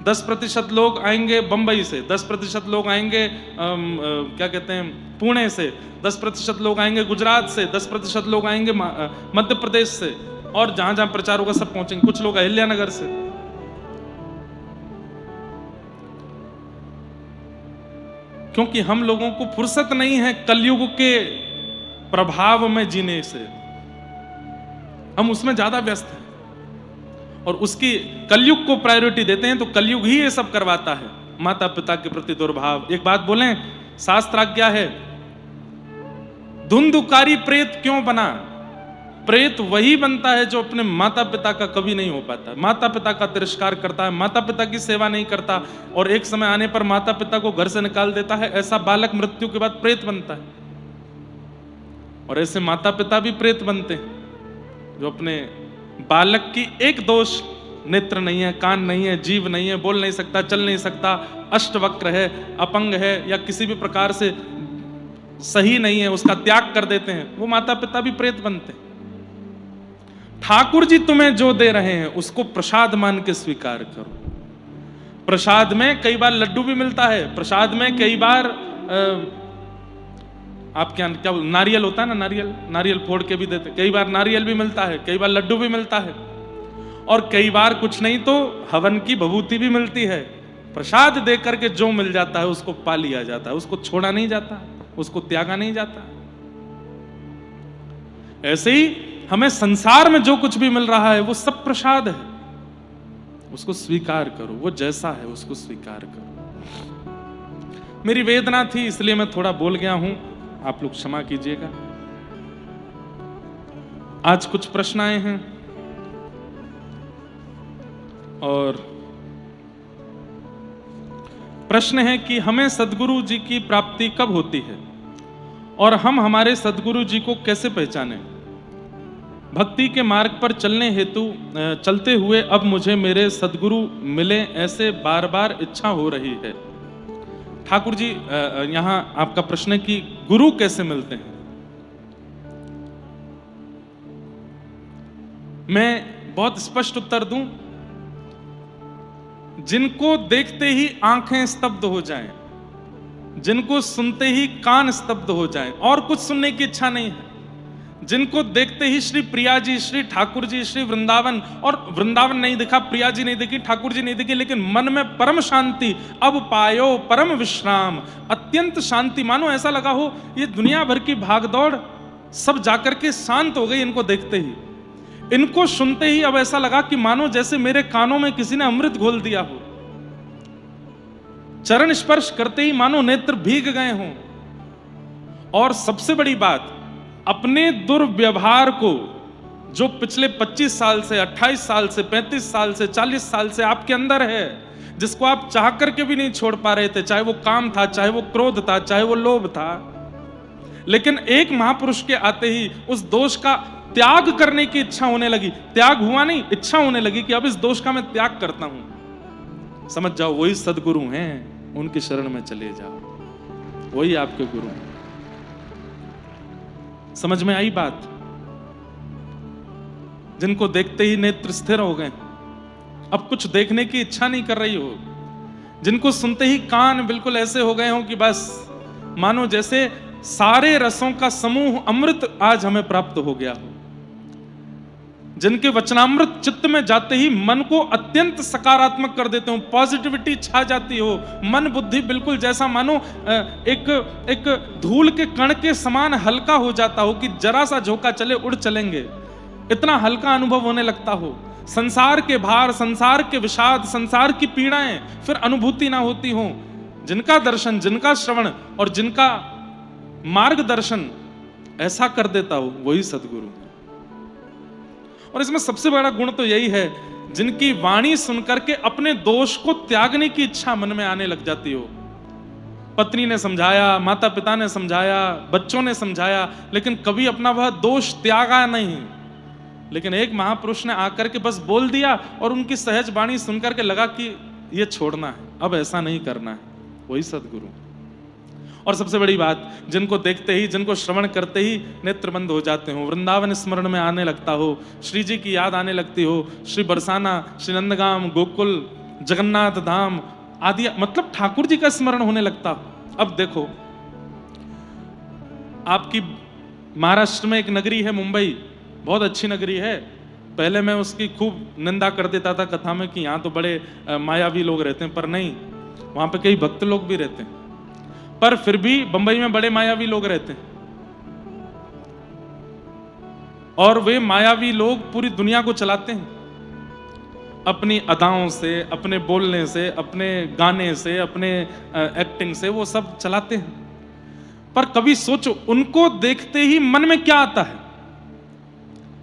10% लोग आएंगे बंबई से, 10% लोग आएंगे क्या कहते हैं पुणे से, 10% लोग आएंगे गुजरात से, 10% लोग आएंगे मध्य प्रदेश से, और जहां जहां प्रचार होगा सब पहुंचेंगे। कुछ लोग अहिल्यानगर से। क्योंकि हम लोगों को फुर्सत नहीं है कलयुग के प्रभाव में जीने से, हम उसमें ज्यादा व्यस्त हैं और उसकी कलयुग को प्रायोरिटी देते हैं। तो कलयुग ही ये सब करवाता है, माता पिता के प्रति दुर्भाव। एक बात बोलें, शास्त्राज्ञा है, धुंधुकारी प्रेत क्यों बना? प्रेत वही बनता है जो अपने माता पिता का कभी नहीं हो पाता, माता पिता का तिरस्कार करता है, माता पिता की सेवा नहीं करता, और एक समय आने पर माता पिता को घर से निकाल देता है। ऐसा बालक मृत्यु के बाद प्रेत बनता है। और ऐसे माता पिता भी प्रेत बनते हैं जो अपने बालक की एक दोष, नेत्र नहीं है, कान नहीं है, जीभ नहीं है, बोल नहीं सकता, चल नहीं सकता, अष्टवक्र है, अपंग है, या किसी भी प्रकार से सही नहीं है, उसका त्याग कर देते हैं, वो माता पिता भी प्रेत बनते हैं। ठाकुर जी तुम्हें जो दे रहे हैं उसको प्रसाद मान के स्वीकार करो। प्रसाद में कई बार लड्डू भी मिलता है, प्रसाद में कई बार आपके यहाँ क्या नारियल होता है ना, नारियल फोड़ के भी देते, कई बार नारियल भी मिलता है, कई बार लड्डू भी मिलता है, और कई बार कुछ नहीं तो हवन की भभूति भी मिलती है। प्रसाद दे करके जो मिल जाता है उसको पा लिया जाता है, उसको छोड़ा नहीं जाता, उसको त्यागा नहीं जाता। ऐसे ही हमें संसार में जो कुछ भी मिल रहा है वो सब प्रसाद है, उसको स्वीकार करो, वो जैसा है उसको स्वीकार करो। मेरी वेदना थी इसलिए मैं थोड़ा बोल गया हूं, आप लोग क्षमा कीजिएगा। आज कुछ प्रश्न आए हैं और प्रश्न है कि हमें सद्गुरु जी की प्राप्ति कब होती है और हम हमारे सद्गुरु जी को कैसे पहचानें? भक्ति के मार्ग पर चलते हुए अब मुझे मेरे सद्गुरु मिले, ऐसे बार बार इच्छा हो रही है। ठाकुर जी यहां आपका प्रश्न है कि गुरु कैसे मिलते हैं। मैं बहुत स्पष्ट उत्तर दूं, जिनको देखते ही आंखें स्तब्ध हो जाएं, जिनको सुनते ही कान स्तब्ध हो जाएं और कुछ सुनने की इच्छा नहीं है, जिनको देखते ही श्री प्रिया जी, श्री ठाकुर जी, श्री वृंदावन, और वृंदावन नहीं दिखा, प्रिया जी नहीं दिखी, ठाकुर जी नहीं दिखी, लेकिन मन में परम शांति, अब पायो परम विश्राम, अत्यंत शांति, मानो ऐसा लगा हो ये दुनिया भर की भागदौड़ सब जाकर के शांत हो गई इनको देखते ही। इनको सुनते ही अब ऐसा लगा कि मानो जैसे मेरे कानों में किसी ने अमृत घोल दिया हो, चरण स्पर्श करते ही मानो नेत्र भीग गए हों। और सबसे बड़ी बात, अपने दुर्व्यवहार को जो पिछले 25 साल से, 28 साल से, 35 साल से, 40 साल से आपके अंदर है, जिसको आप चाह करके भी नहीं छोड़ पा रहे थे, चाहे वो काम था, चाहे वो क्रोध था, चाहे वो लोभ था, लेकिन एक महापुरुष के आते ही उस दोष का त्याग करने की इच्छा होने लगी। त्याग हुआ नहीं, इच्छा होने लगी कि अब इस दोष का मैं त्याग करता हूं। समझ जाओ वही सद्गुरु हैं, उनकी शरण में चले जाओ, वही आपके गुरु हैं। समझ में आई बात? जिनको देखते ही नेत्र स्थिर हो गए, अब कुछ देखने की इच्छा नहीं कर रही हो, जिनको सुनते ही कान बिल्कुल ऐसे हो गए हो कि बस मानो जैसे सारे रसों का समूह अमृत आज हमें प्राप्त हो गया हो, जिनके वचनामृत चित्त में जाते ही मन को अत्यंत सकारात्मक कर देते हो, पॉजिटिविटी छा जाती हो, मन बुद्धि बिल्कुल जैसा मानो एक धूल के कण के समान हल्का हो जाता हो कि जरा सा झोंका चले उड़ चलेंगे, इतना हल्का अनुभव होने लगता हो। संसार के भार, संसार के विषाद, संसार की पीड़ाएं फिर अनुभूति ना होती हो। जिनका दर्शन, जिनका श्रवण और जिनका मार्गदर्शन ऐसा कर देता हो, वही सद्गुरु। और इसमें सबसे बड़ा गुण तो यही है, जिनकी वाणी सुनकर के अपने दोष को त्यागने की इच्छा मन में आने लग जाती हो। पत्नी ने समझाया, माता पिता ने समझाया, बच्चों ने समझाया, लेकिन कभी अपना वह दोष त्यागा नहीं। लेकिन एक महापुरुष ने आकर के बस बोल दिया और उनकी सहज वाणी सुनकर के लगा कि ये छोड़ना है, अब ऐसा नहीं करना है, वही सदगुरु। और सबसे बड़ी बात, जिनको देखते ही, जिनको श्रवण करते ही नेत्र बंद हो जाते हो, वृंदावन स्मरण में आने लगता हो, श्री जी की याद आने लगती हो, श्री बरसाना, श्री नंदगाम, गोकुल, जगन्नाथ धाम आदि, मतलब ठाकुर जी का स्मरण होने लगता हो। अब देखो, आपकी महाराष्ट्र में एक नगरी है मुंबई, बहुत अच्छी नगरी है। पहले मैं उसकी खूब निंदा कर देता था कथा में कि यहाँ तो बड़े मायावी लोग रहते हैं, पर नहीं, वहां पे कई भक्त लोग भी रहते हैं, पर फिर भी बंबई में बड़े मायावी लोग रहते हैं। और वे मायावी लोग पूरी दुनिया को चलाते हैं अपनी अदाओं से, अपने बोलने से, अपने गाने से, अपने एक्टिंग से, वो सब चलाते हैं। पर कभी सोचो, उनको देखते ही मन में क्या आता है।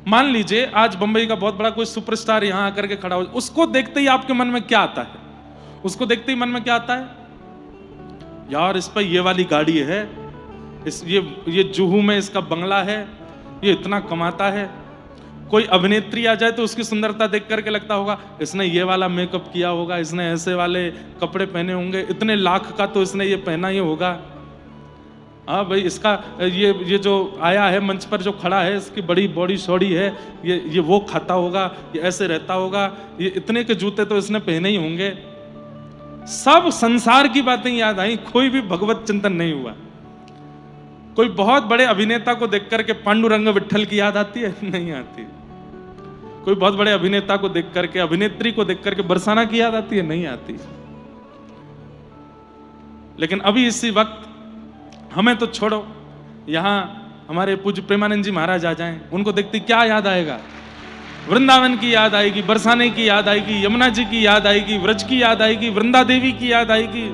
मान लीजिए आज बंबई का बहुत बड़ा कोई सुपरस्टार यहां आकर के खड़ा हो, उसको देखते ही आपके मन में क्या आता है? उसको देखते ही मन में क्या आता है? यार इस पर ये वाली गाड़ी है, ये जुहू में इसका बंगला है, ये इतना कमाता है। कोई अभिनेत्री आ जाए तो उसकी सुंदरता देख करके लगता होगा इसने ये वाला मेकअप किया होगा, इसने ऐसे वाले कपड़े पहने होंगे, इतने लाख का तो इसने ये पहना ही होगा। हाँ भाई, इसका ये जो आया है मंच पर, जो खड़ा है, इसकी बड़ी बॉडी शॉडी है, ये वो खाता होगा, ये ऐसे रहता होगा, ये इतने के जूते तो इसने पहने ही होंगे। सब संसार की बातें याद आई, कोई भी भगवत चिंतन नहीं हुआ। कोई बहुत बड़े अभिनेता को देख करके पांडुरंग विट्ठल की याद आती है? नहीं आती। कोई बहुत बड़े अभिनेता को देख करके, अभिनेत्री को देख करके बरसाना की याद आती है? नहीं आती। लेकिन अभी इसी वक्त हमें तो छोड़ो, यहां हमारे पूज्य प्रेमानंद जी महाराज आ जाएं, उनको देखते क्या याद आएगा? वृंदावन की याद आएगी, बरसाने की याद आएगी, यमुना जी की याद आएगी, व्रज की याद आएगी, वृंदा देवी की याद आएगी,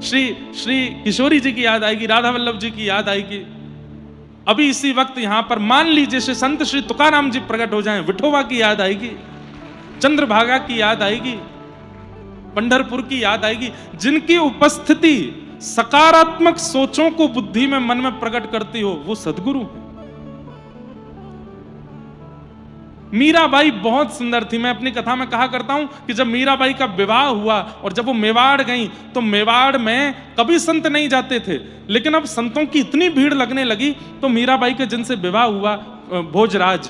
श्री किशोरी जी की याद आएगी, राधा वल्लभ जी की याद आएगी। अभी इसी वक्त यहां पर मान लीजिए श्री संत श्री तुकाराम जी प्रकट हो जाएं, विठोबा की याद आएगी, चंद्रभागा की याद आएगी, पंढरपुर की याद आएगी, जिनकी उपस्थिति सकारात्मक सोचों को बुद्धि में, मन में प्रकट करती हो, वो सदगुरु है। मीराबाई बहुत सुंदर थी। मैं अपनी कथा में कहा करता हूं कि जब मीराबाई का विवाह हुआ और जब वो मेवाड़ गई, तो मेवाड़ में कभी संत नहीं जाते थे, लेकिन अब संतों की इतनी भीड़ लगने लगी, तो मीराबाई के जिनसे विवाह हुआ, भोजराज,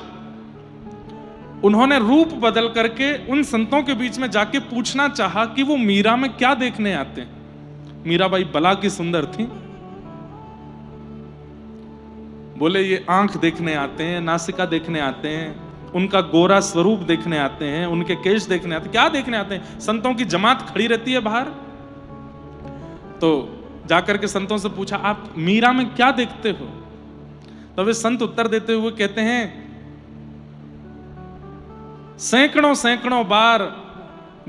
उन्होंने रूप बदल करके उन संतों के बीच में जाके पूछना चाहा कि वो मीरा में क्या देखने आते हैं। मीराबाई बला की सुंदर थी। बोले ये आंख देखने आते हैं, नासिका देखने आते हैं, उनका गोरा स्वरूप देखने आते हैं, उनके केश देखने आते हैं। क्या देखने आते हैं? संतों की जमात खड़ी रहती है बाहर। तो जाकर के संतों से पूछा, आप मीरा में क्या देखते हो? तो वे संत उत्तर देते हुए कहते हैं, सैकड़ों सैकड़ों बार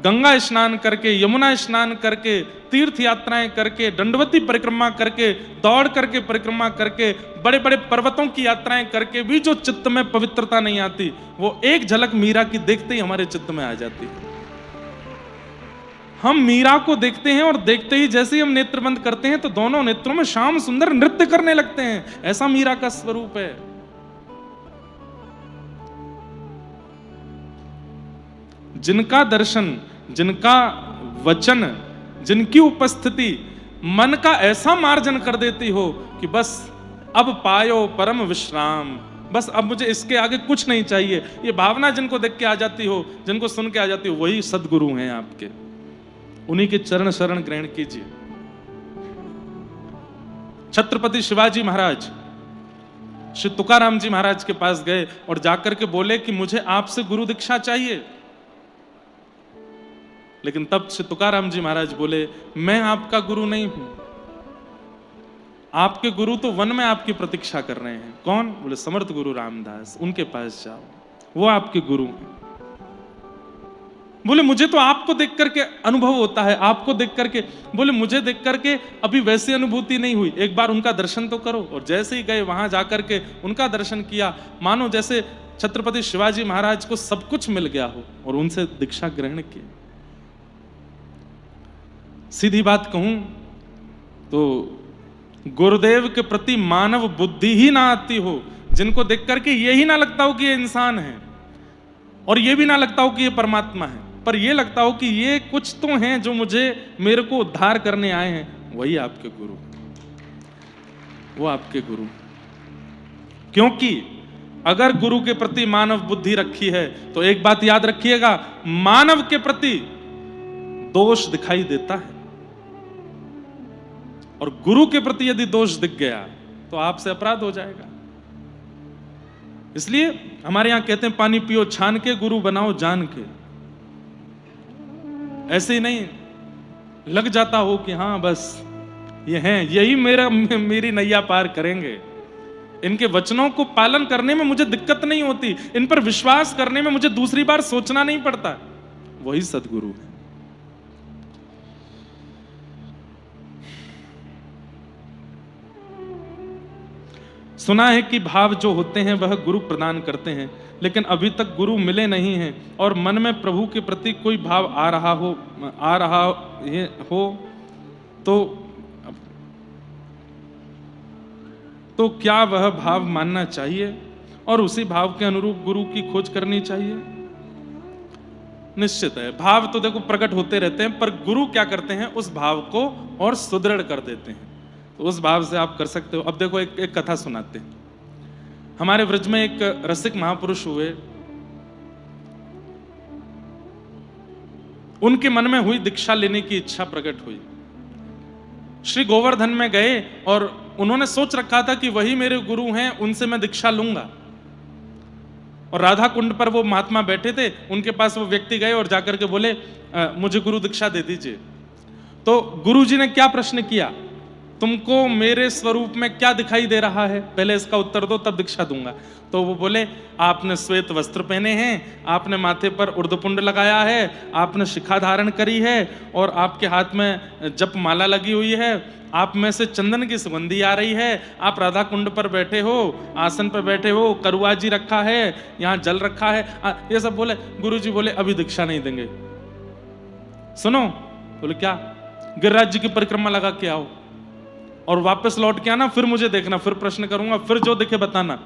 गंगा स्नान करके, यमुना स्नान करके, तीर्थ यात्राएं करके, दंडवती परिक्रमा करके, दौड़ करके परिक्रमा करके, बड़े बड़े पर्वतों की यात्राएं करके भी जो चित्त में पवित्रता नहीं आती, वो एक झलक मीरा की देखते ही हमारे चित्त में आ जाती है। हम मीरा को देखते हैं और देखते ही जैसे ही हम नेत्र बंद करते हैं तो दोनों नेत्रों में श्याम सुंदर नृत्य करने लगते हैं। ऐसा मीरा का स्वरूप है। जिनका दर्शन, जिनका वचन, जिनकी उपस्थिति मन का ऐसा मार्जन कर देती हो कि बस अब पायो परम विश्राम, बस अब मुझे इसके आगे कुछ नहीं चाहिए, ये भावना जिनको देख के आ जाती हो, जिनको सुन के आ जाती हो, वही सदगुरु हैं आपके। उन्हीं के चरण शरण ग्रहण कीजिए। छत्रपति शिवाजी महाराज श्री तुकाराम जी महाराज के पास गए और जाकर के बोले कि मुझे आपसे गुरु दीक्षा चाहिए। लेकिन तब श्री तुकाराम जी महाराज बोले, मैं आपका गुरु नहीं हूं, आपके गुरु तो वन में आपकी प्रतीक्षा कर रहे हैं। कौन? बोले समर्थ गुरु रामदास, उनके पास जाओ, वो आपके गुरु हैं। बोले मुझे तो आपको देख करके अनुभव होता है, आपको देख करके। बोले मुझे देख करके अभी वैसी अनुभूति नहीं हुई, एक बार उनका दर्शन तो करो। और जैसे ही गए वहां जाकर के उनका दर्शन किया, मानो जैसे छत्रपति शिवाजी महाराज को सब कुछ मिल गया हो और उनसे दीक्षा ग्रहण की। सीधी बात कहूं तो गुरुदेव के प्रति मानव बुद्धि ही ना आती हो, जिनको देख करके यही ना लगता हो कि ये इंसान है और ये भी ना लगता हो कि ये परमात्मा है, पर ये लगता हो कि ये कुछ तो हैं जो मेरे को उद्धार करने आए हैं, वही आपके गुरु, वो आपके गुरु। क्योंकि अगर गुरु के प्रति मानव बुद्धि रखी है तो एक बात याद रखिएगा, मानव के प्रति दोष दिखाई देता है और गुरु के प्रति यदि दोष दिख गया तो आपसे अपराध हो जाएगा। इसलिए हमारे यहां कहते हैं पानी पियो छान के, गुरु बनाओ जान के। ऐसे ही नहीं लग जाता हो कि हाँ बस ये हैं, यही मेरी नैया पार करेंगे, इनके वचनों को पालन करने में मुझे दिक्कत नहीं होती, इन पर विश्वास करने में मुझे दूसरी बार सोचना नहीं पड़ता, वही सद्गुरु है। सुना है कि भाव जो होते हैं वह गुरु प्रदान करते हैं, लेकिन अभी तक गुरु मिले नहीं हैं और मन में प्रभु के प्रति कोई भाव आ रहा हो तो क्या वह भाव मानना चाहिए और उसी भाव के अनुरूप गुरु की खोज करनी चाहिए? निश्चित है, भाव तो देखो प्रकट होते रहते हैं, पर गुरु क्या करते हैं, उस भाव को और सुदृढ़ कर देते हैं। तो उस भाव से आप कर सकते हो। अब देखो एक कथा सुनाते हैं। हमारे व्रज में एक रसिक महापुरुष हुए, उनके मन में हुई दीक्षा लेने की इच्छा प्रकट हुई। श्री गोवर्धन में गए और उन्होंने सोच रखा था कि वही मेरे गुरु हैं, उनसे मैं दीक्षा लूंगा। और राधा कुंड पर वो महात्मा बैठे थे, उनके पास वो व्यक्ति गए और जाकर के बोले मुझे गुरु दीक्षा दे दीजिए। तो गुरुजी ने क्या प्रश्न किया, तुमको मेरे स्वरूप में क्या दिखाई दे रहा है, पहले इसका उत्तर दो तब दीक्षा दूंगा। तो वो बोले आपने श्वेत वस्त्र पहने हैं, आपने माथे पर उर्ध्वपुंड लगाया है, आपने शिखा धारण करी है और आपके हाथ में जप माला लगी हुई है, आप में से चंदन की सुगंधी आ रही है, आप राधा कुंड पर बैठे हो, आसन पर बैठे हो, करुआ जी रखा है, यहाँ जल रखा है, ये सब बोले। गुरुजी बोले अभी दीक्षा नहीं देंगे। सुनो, बोले क्या? गिरिराज जी की परिक्रमा लगा के आओ और वापस लौट के आना, फिर मुझे देखना, फिर प्रश्न करूंगा, फिर जो दिखे बताना,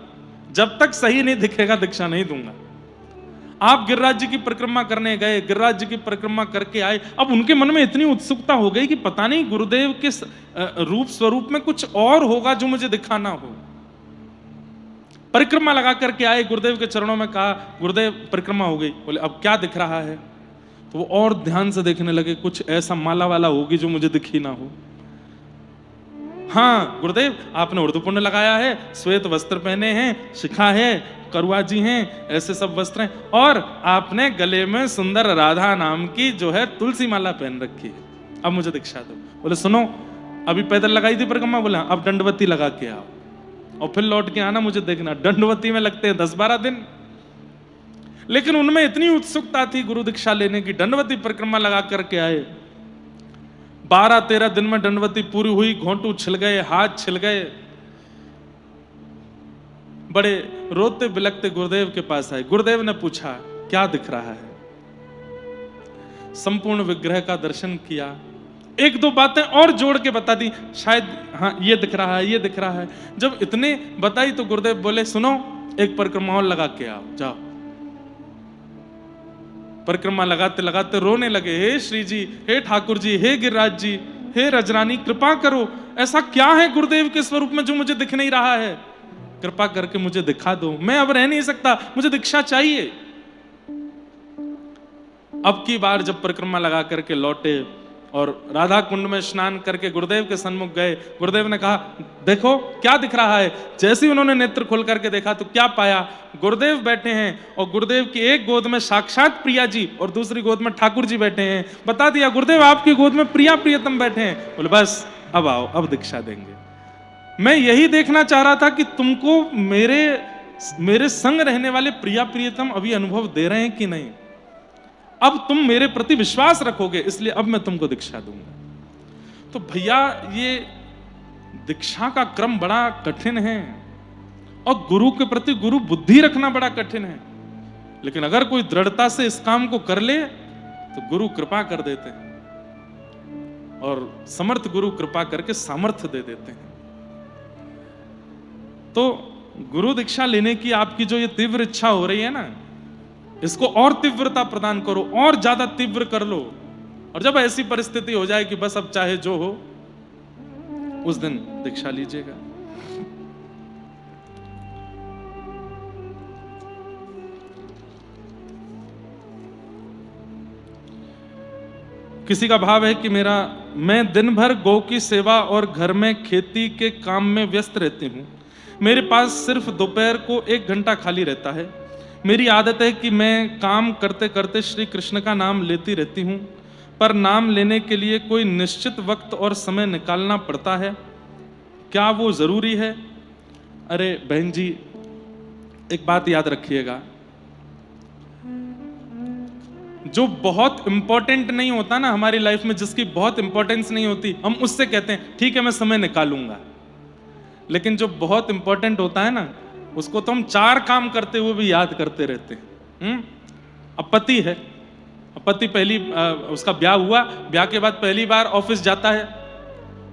जब तक सही नहीं दिखेगा दीक्षा नहीं दूंगा। आप गिरिराज जी की परिक्रमा करने गए, गिरिराज जी की परिक्रमा करके आए। अब उनके मन में इतनी उत्सुकता हो गई कि पता नहीं गुरुदेव के रूप स्वरूप में कुछ और होगा जो मुझे दिखाना हो। परिक्रमा लगा करके आए, गुरुदेव के चरणों में कहा गुरुदेव परिक्रमा हो गई। बोले अब क्या दिख रहा है? तो वो और ध्यान से देखने लगे, कुछ ऐसा माला वाला होगी जो मुझे दिखी ना हो। हाँ गुरुदेव, आपने उर्ध्वपुंड लगाया है, श्वेत वस्त्र पहने हैं, शिखा है, करुआ जी हैं, ऐसे सब वस्त्र हैं, और आपने गले में सुंदर राधा नाम की जो है तुलसी माला पहन रखी है। अब मुझे दीक्षा दो। बोले सुनो, अभी पैदल लगाई थी परिक्रमा, बोला अब दंडवती लगा के आओ और फिर लौट के आना, मुझे देखना। दंडवती में लगते हैं 10-12 दिन, लेकिन उनमें इतनी उत्सुकता थी गुरु दीक्षा लेने की, दंडवती परिक्रमा लगा करके आए। 12-13 दिन में दंडवती पूरी हुई, घोंटू छिल गए, हाथ छिल गए, बड़े रोते बिलखते गुरुदेव के पास आए। गुरुदेव ने पूछा क्या दिख रहा है? संपूर्ण विग्रह का दर्शन किया, 1-2 बातें और जोड़ के बता दी, शायद हाँ ये दिख रहा है, ये दिख रहा है। जब इतने बताई तो गुरुदेव बोले सुनो, एक परिक्रमा और लगा के आओ, जाओ। परिक्रमा लगाते लगाते रोने लगे, हे श्री जी, हे ठाकुर जी, हे गिरिराज जी, हे रजरानी, कृपा करो, ऐसा क्या है गुरुदेव के स्वरूप में जो मुझे दिख नहीं रहा है? कृपा करके मुझे दिखा दो, मैं अब रह नहीं सकता, मुझे दीक्षा चाहिए। अब की बार जब परिक्रमा लगा करके लौटे और राधा कुंड में स्नान करके गुरुदेव के सन्मुख गए, गुरुदेव ने कहा देखो क्या दिख रहा है। जैसे ही उन्होंने नेत्र खोल करके देखा तो क्या पाया, गुरुदेव बैठे हैं और गुरुदेव की एक गोद में साक्षात प्रिया जी और दूसरी गोद में ठाकुर जी बैठे हैं। बता दिया गुरुदेव आपकी गोद में प्रिया प्रियतम बैठे हैं। बोले बस अब आओ, अब दीक्षा देंगे। मैं यही देखना चाह रहा था कि तुमको मेरे संग रहने वाले प्रिया प्रियतम अभी अनुभव दे रहे हैं कि नहीं, अब तुम मेरे प्रति विश्वास रखोगे, इसलिए अब मैं तुमको दीक्षा दूंगा। तो भैया ये दीक्षा का क्रम बड़ा कठिन है और गुरु के प्रति गुरु बुद्धि रखना बड़ा कठिन है, लेकिन अगर कोई दृढ़ता से इस काम को कर ले तो गुरु कृपा कर देते हैं, और समर्थ गुरु कृपा करके सामर्थ्य दे देते हैं। तो गुरु दीक्षा लेने की आपकी जो ये तीव्र इच्छा हो रही है ना, इसको और तीव्रता प्रदान करो, और ज्यादा तीव्र कर लो, और जब ऐसी परिस्थिति हो जाए कि बस अब चाहे जो हो, उस दिन दीक्षा लीजिएगा। किसी का भाव है कि मैं दिन भर गौ की सेवा और घर में खेती के काम में व्यस्त रहती हूँ। मेरे पास सिर्फ दोपहर को 1 घंटा खाली रहता है। मेरी आदत है कि मैं काम करते करते श्री कृष्ण का नाम लेती रहती हूँ, पर नाम लेने के लिए कोई निश्चित वक्त और समय निकालना पड़ता है, क्या वो जरूरी है? अरे बहन जी, एक बात याद रखिएगा, जो बहुत इंपॉर्टेंट नहीं होता ना हमारी लाइफ में, जिसकी बहुत इंपॉर्टेंस नहीं होती, हम उससे कहते हैं ठीक है मैं समय निकालूंगा। लेकिन जो बहुत इंपॉर्टेंट होता है ना, उसको तो हम 4 काम करते हुए भी याद करते रहते हैं। अब पति है, पति उसका ब्याह हुआ, ब्याह के बाद पहली बार ऑफिस जाता है,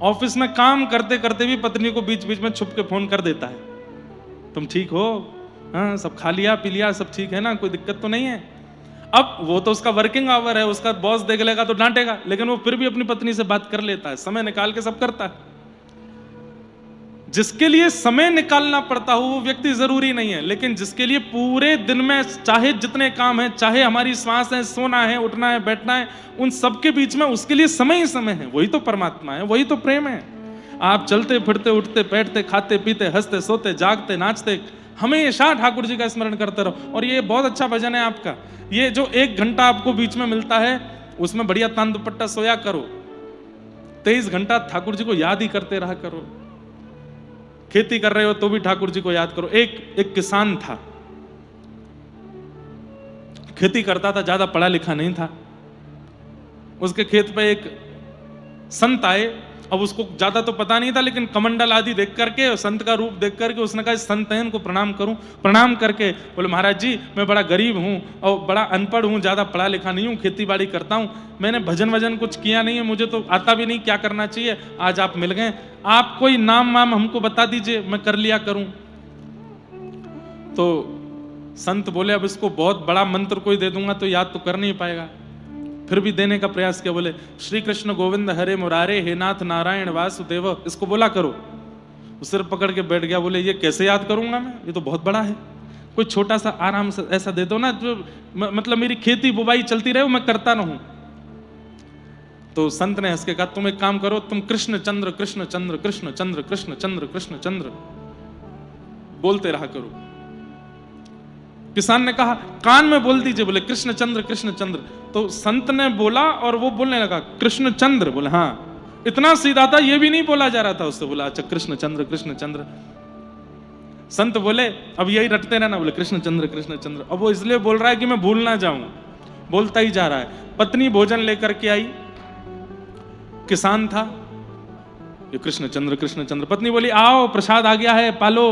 ऑफिस में काम करते करते भी पत्नी को बीच बीच में छुप के फोन कर देता है, तुम ठीक हो? हाँ, सब खा लिया पी लिया, सब ठीक है ना, कोई दिक्कत तो नहीं है? अब वो तो उसका वर्किंग आवर है, उसका बॉस देख लेगा तो डांटेगा, लेकिन वो फिर भी अपनी पत्नी से बात कर लेता है, समय निकाल के सब करता है। जिसके लिए समय निकालना पड़ता हो वो व्यक्ति जरूरी नहीं है, लेकिन जिसके लिए पूरे दिन में चाहे जितने काम है, चाहे हमारी श्वास है, सोना है, उठना है, बैठना है, उन सबके बीच में उसके लिए समय ही समय है, वही तो परमात्मा है, वही तो प्रेम है। आप चलते फिरते, उठते बैठते, खाते पीते, हंसते सोते, जागते नाचते, हमेशा ठाकुर जी का स्मरण करते रहो। और ये बहुत अच्छा भजन है आपका, ये जो 1 घंटा आपको बीच में मिलता है, उसमें बढ़िया तान दुपट्टा सोया करो, 23 घंटा ठाकुर जी को याद ही करते रहा करो। खेती कर रहे हो तो भी ठाकुर जी को याद करो। एक किसान था, खेती करता था, ज्यादा पढ़ा लिखा नहीं था। उसके खेत पे एक संत आए, अब उसको ज्यादा तो पता नहीं था, लेकिन कमंडल आदि देख करके, संत का रूप देख करके उसने कहा संत हैं, इनको प्रणाम करूं। प्रणाम करके बोले महाराज जी मैं बड़ा गरीब हूं और बड़ा अनपढ़ हूं, ज्यादा पढ़ा लिखा नहीं हूं, खेती बाड़ी करता हूं, मैंने भजन वजन कुछ किया नहीं है, मुझे तो आता भी नहीं क्या करना चाहिए, आज आप मिल गए, आप कोई नाम वाम हमको बता दीजिए, मैं कर लिया करूं। तो संत बोले अब इसको बहुत बड़ा मंत्र कोई दे दूंगा तो याद तो कर नहीं पाएगा। फिर भी देने का प्रयास किया, बोले श्री कृष्ण गोविंद हरे मुरारे हे नाथ नारायण वासुदेव, इसको बोला करो। सिर पकड़ के बैठ गया, बोले ये कैसे याद करूंगा मैं, ये तो बहुत बड़ा है, कोई छोटा सा आराम से ऐसा दे दो ना, जो मतलब मेरी खेती बुवाई चलती रहे, मैं करता रहूं। तो संत ने हंस के कहा तुम एक काम करो, तुम कृष्ण चंद्र कृष्ण चंद्र कृष्ण चंद्र कृष्ण चंद्र कृष्ण चंद्र बोलते रहा करो। किसान ने कहा कान में बोल दीजिए, बोले कृष्ण चंद्र कृष्ण चंद्र। तो संत ने बोला और वो बोलने लगा कृष्ण चंद्र, बोले हाँ, इतना सीधा था, ये भी नहीं बोला जा रहा था उससे, बोला अच्छा कृष्ण चंद्र कृष्ण चंद्र। संत बोले अब यही रटते रहना, बोले कृष्ण चंद्र कृष्ण चंद्र। अब वो इसलिए बोल रहा है कि मैं भूल ना जाऊं, बोलता ही जा रहा है। पत्नी भोजन लेकर के आई, किसान था, ये कृष्ण चंद्र कृष्ण चंद्र। पत्नी बोली आओ प्रसाद आ गया है, पालो।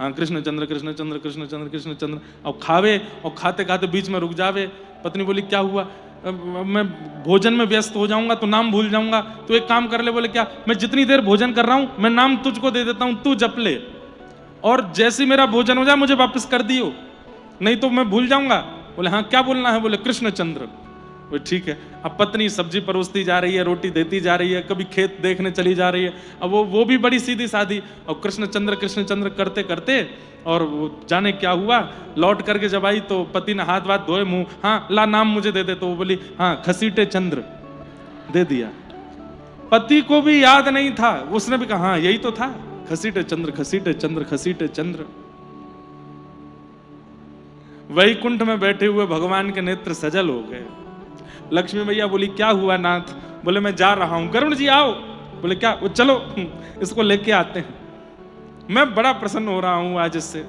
हाँ कृष्ण चंद्र कृष्ण चंद्र कृष्ण चंद्र कृष्ण चंद्र। अब खावे और खाते खाते बीच में रुक जावे। पत्नी बोली क्या हुआ, मैं भोजन में व्यस्त हो जाऊंगा तो नाम भूल जाऊंगा, तो एक काम कर ले। बोले क्या, मैं जितनी देर भोजन कर रहा हूं मैं नाम तुझको दे देता हूं, तू जप ले, और जैसे मेरा भोजन हो जाए मुझे वापस कर दियो, नहीं तो मैं भूल जाऊंगा। बोले हाँ क्या बोलना है, बोले कृष्ण चंद्र। वो ठीक है। अब पत्नी सब्जी परोसती जा रही है, रोटी देती जा रही है, कभी खेत देखने चली जा रही है। अब वो भी बड़ी सीधी सादी, और कृष्ण चंद्र करते करते, और वो जाने क्या हुआ, लौट करके जब आई तो पति ने हाथ वाथ धोए, मुंह, हाँ ला नाम मुझे दे दे। तो वो बोली हाँ खसीटे चंद्र, दे दिया। पति को भी याद नहीं था, उसने भी कहा हाँ यही तो था, खसीटे चंद्र खसीटे चंद्र खसीटे चंद्र। वैकुंठ में बैठे हुए भगवान के नेत्र सजल हो गए। लक्ष्मी मैया बोली क्या हुआ नाथ, बोले मैं जा रहा हूं। गरुड़ जी आओ, बोले क्या, वो चलो इसको लेके आते हैं, मैं बड़ा प्रसन्न हो रहा हूं आज इससे।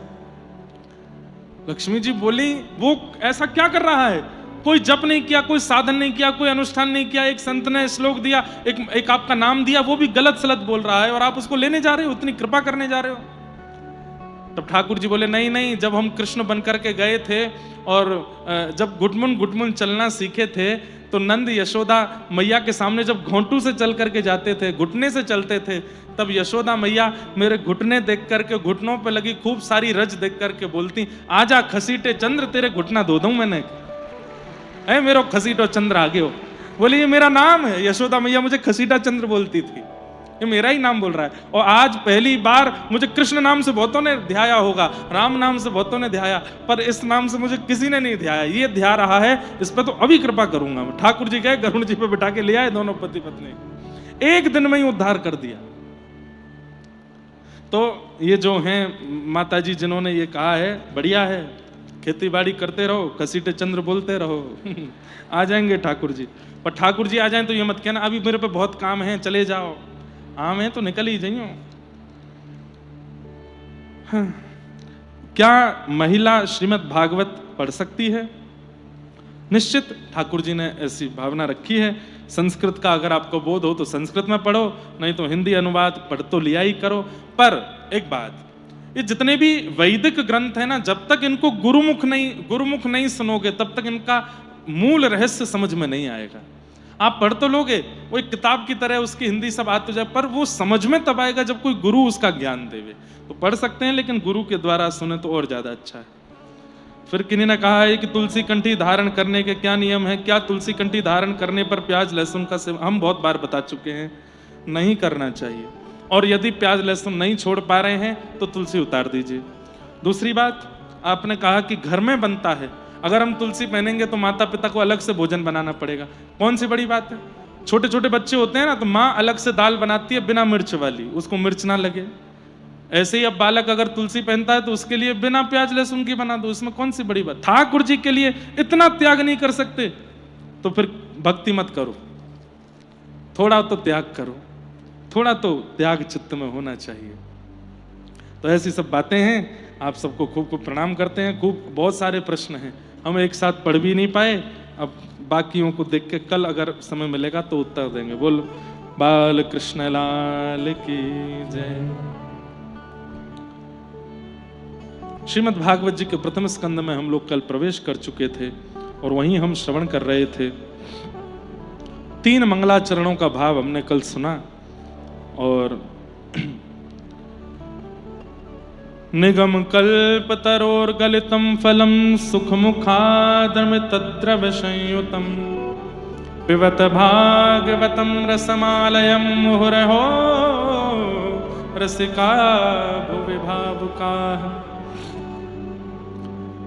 लक्ष्मी जी बोली वो ऐसा क्या कर रहा है, कोई जप नहीं किया, कोई साधन नहीं किया, कोई अनुष्ठान नहीं किया, एक संत ने श्लोक दिया, एक आपका नाम दिया, वो भी गलत सलत बोल रहा है, और आप उसको लेने जा रहे हो, इतनी कृपा करने जा रहे हो। तब ठाकुर जी बोले नहीं नहीं, जब हम कृष्ण बन करके गए थे और जब घुटमुन घुटमुन चलना सीखे थे तो नंद यशोदा मैया के सामने जब घोंटू से चल करके जाते थे, घुटने से चलते थे, तब यशोदा मैया मेरे घुटने देख करके, घुटनों पे लगी खूब सारी रज देख करके बोलती, आजा खसीटे चंद्र तेरे घुटना धो दूं मैंने, ऐ मेरो खसीटो चंद्र आगे हो। बोले ये मेरा नाम है, यशोदा मैया मुझे खसीटा चंद्र बोलती थी, ये मेरा ही नाम बोल रहा है। और आज पहली बार मुझे कृष्ण नाम से बहुतों ने ध्याया होगा, राम नाम से बहुतों ने ध्याया, पर इस नाम से मुझे किसी ने नहीं ध्याया, ये ध्या रहा है, इस पर तो अभी कृपा करूंगा। ठाकुर जी गए, गरुड़ जी पे बिठा के ले आए दोनों पति पत्नी, एक दिन में ही उद्धार कर दिया। तो ये जो हैं माता जी जिन्होंने ये कहा है, बढ़िया है, खेती बाड़ी करते रहो, खसीटे चंद्र बोलते रहो आ जाएंगे ठाकुर जी। पर ठाकुर जी आ जाएं तो ये मत कहना अभी मेरे पे बहुत काम है, चले जाओ, आम है तो निकल ही जाइयो। हाँ। क्या महिला श्रीमद् भागवत पढ़ सकती है? निश्चित ठाकुर जी ने ऐसी भावना रखी है। संस्कृत का अगर आपको बोध हो तो संस्कृत में पढ़ो, नहीं तो हिंदी अनुवाद पढ़ तो लिया ही करो। पर एक बात, ये जितने भी वैदिक ग्रंथ है ना, जब तक इनको गुरुमुख नहीं सुनोगे तब तक इनका मूल रहस्य समझ में नहीं आएगा। आप पढ़ तो लोगे, वो एक किताब की तरह उसकी हिंदी सब आ तो जाए, पर वो समझ में तब आएगा जब कोई गुरु उसका ज्ञान देवे। तो पढ़ सकते हैं, लेकिन गुरु के द्वारा सुने तो और ज्यादा अच्छा है। फिर किन्हीं ने कहा है कि तुलसी कंठी धारण करने के क्या नियम है? क्या तुलसी कंठी धारण करने पर प्याज लहसुन का सेवन? हम बहुत बार बता चुके हैं, नहीं करना चाहिए। और यदि प्याज लहसुन नहीं छोड़ पा रहे हैं तो तुलसी उतार दीजिए। दूसरी बात, आपने कहा कि घर में बनता है, अगर हम तुलसी पहनेंगे तो माता पिता को अलग से भोजन बनाना पड़ेगा। कौन सी बड़ी बात है? छोटे छोटे बच्चे होते हैं ना, तो माँ अलग से दाल बनाती है बिना मिर्च वाली, उसको मिर्च ना लगे। ऐसे ही अब बालक अगर तुलसी पहनता है तो उसके लिए बिना प्याज लहसुन की बना दो, इसमें कौन सी बड़ी बात? ठाकुर जी के लिए इतना त्याग नहीं कर सकते तो फिर भक्ति मत करो, थोड़ा तो त्याग करो, थोड़ा तो त्याग चित्त में होना चाहिए। तो ऐसी सब बातें हैं। आप सबको खूब खूब प्रणाम करते हैं। खूब बहुत सारे प्रश्न हैं, हम एक साथ पढ़ भी नहीं पाए, अब बाकियों को देख के कल अगर समय मिलेगा तो उत्तर देंगे। बोल बाल कृष्ण लाल की जय। श्रीमद् भागवत जी के प्रथम स्कंद में हम लोग कल प्रवेश कर चुके थे और वहीं हम श्रवण कर रहे थे। 3 मंगलाचरणों का भाव हमने कल सुना और निगम कल्प तरोर गलितम फलम सुख मुखादम तद्रव संयुतम पिबत भागवतम रसमालयम मुहुरहो रसिका भुवि भावुका।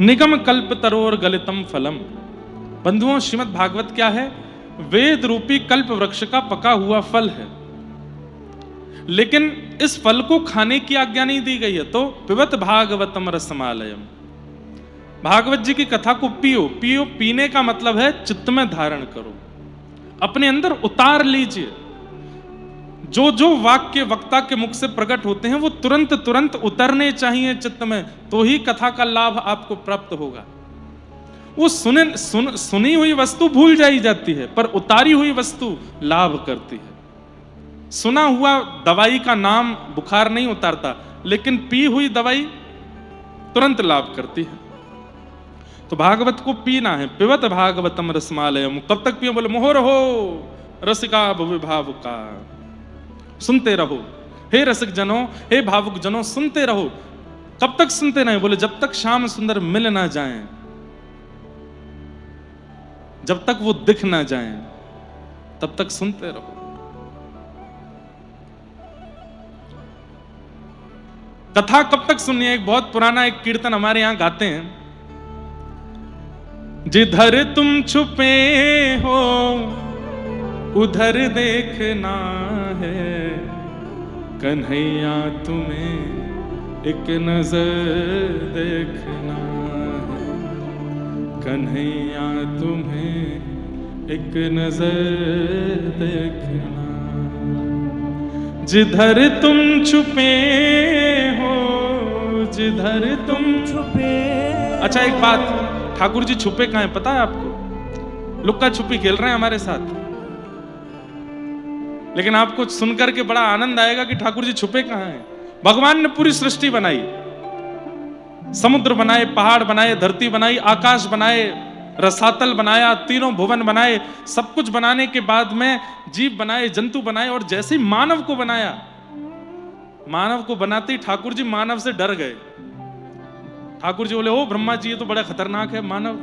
निगम कल्प तरोर गलितम फलम। बंधुओं, श्रीमद् भागवत क्या है? वेद रूपी कल्प वृक्ष का पका हुआ फल है, लेकिन इस फल को खाने की आज्ञा नहीं दी गई है। तो पिबत भागवतम रसमालयम, भागवत जी की कथा को पियो। पियो, पीने का मतलब है चित्त में धारण करो, अपने अंदर उतार लीजिए। जो जो वाक्य वक्ता के मुख से प्रकट होते हैं वो तुरंत तुरंत उतरने चाहिए चित्त में, तो ही कथा का लाभ आपको प्राप्त होगा। वो सुनी हुई वस्तु भूल जाई जाती है, पर उतारी हुई वस्तु लाभ करती है। सुना हुआ दवाई का नाम बुखार नहीं उतारता, लेकिन पी हुई दवाई तुरंत लाभ करती है। तो भागवत को पीना है। पिबत भागवतम रसमालयम। कब तक पियो? बोले मोहर हो रसिका भुवि भावुका। सुनते रहो हे रसिक जनों, हे भावुक जनों, सुनते रहो। कब तक सुनते रहें? बोले जब तक श्याम सुंदर मिल ना जाएं, जब तक वो दिख ना जाएं, तब तक सुनते रहो। कथा कब तक सुननी है? एक बहुत पुराना एक कीर्तन हमारे यहां गाते हैं। जिधर तुम छुपे हो उधर देखना है, कन्हैया तुम्हें एक नजर देखना है, कन्हैया तुम्हें एक नजर देखना। जिधर तुम छुपे हो, जिधर तुम छुपे। अच्छा एक बात, ठाकुर जी छुपे कहाँ हैं पता है आपको? लुक्का छुपी खेल रहे हैं हमारे साथ, लेकिन आपको सुनकर के बड़ा आनंद आएगा कि ठाकुर जी छुपे कहाँ हैं। भगवान ने पूरी सृष्टि बनाई, समुद्र बनाए, पहाड़ बनाए, धरती बनाई, आकाश बनाए, रसातल बनाया, तीनों भुवन बनाए, सब कुछ बनाने के बाद में जीव बनाए, जंतु बनाए, और जैसे ही मानव को बनाया, मानव को बनाते ही ठाकुर जी मानव से डर गए। ठाकुर जी बोले, ओ ब्रह्मा जी, ये तो बड़ा खतरनाक है मानव।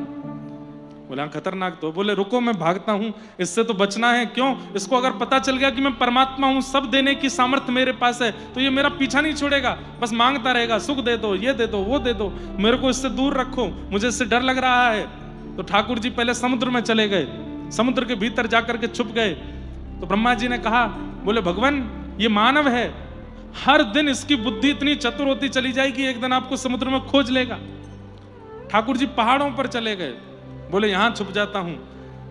बोले, हाँ खतरनाक तो। बोले, रुको मैं भागता हूं, इससे तो बचना है। क्यों? इसको अगर पता चल गया कि मैं परमात्मा हूं, सब देने की सामर्थ्य मेरे पास है, तो ये मेरा पीछा नहीं छोड़ेगा, बस मांगता रहेगा, सुख दे दो, ये दे दो, वो दे दो, मेरे को इससे दूर रखो, मुझे इससे डर लग रहा है। तो ठाकुर जी पहले समुद्र में चले गए, समुद्र के भीतर जाकर के छुप गए। तो ब्रह्मा जी ने कहा, बोले भगवान, ये मानव है, हर दिन इसकी बुद्धि इतनी चतुर होती चली जाएगी, एक दिन आपको समुद्र में खोज लेगा। ठाकुर जी पहाड़ों पर चले गए, बोले यहां छुप जाता हूं।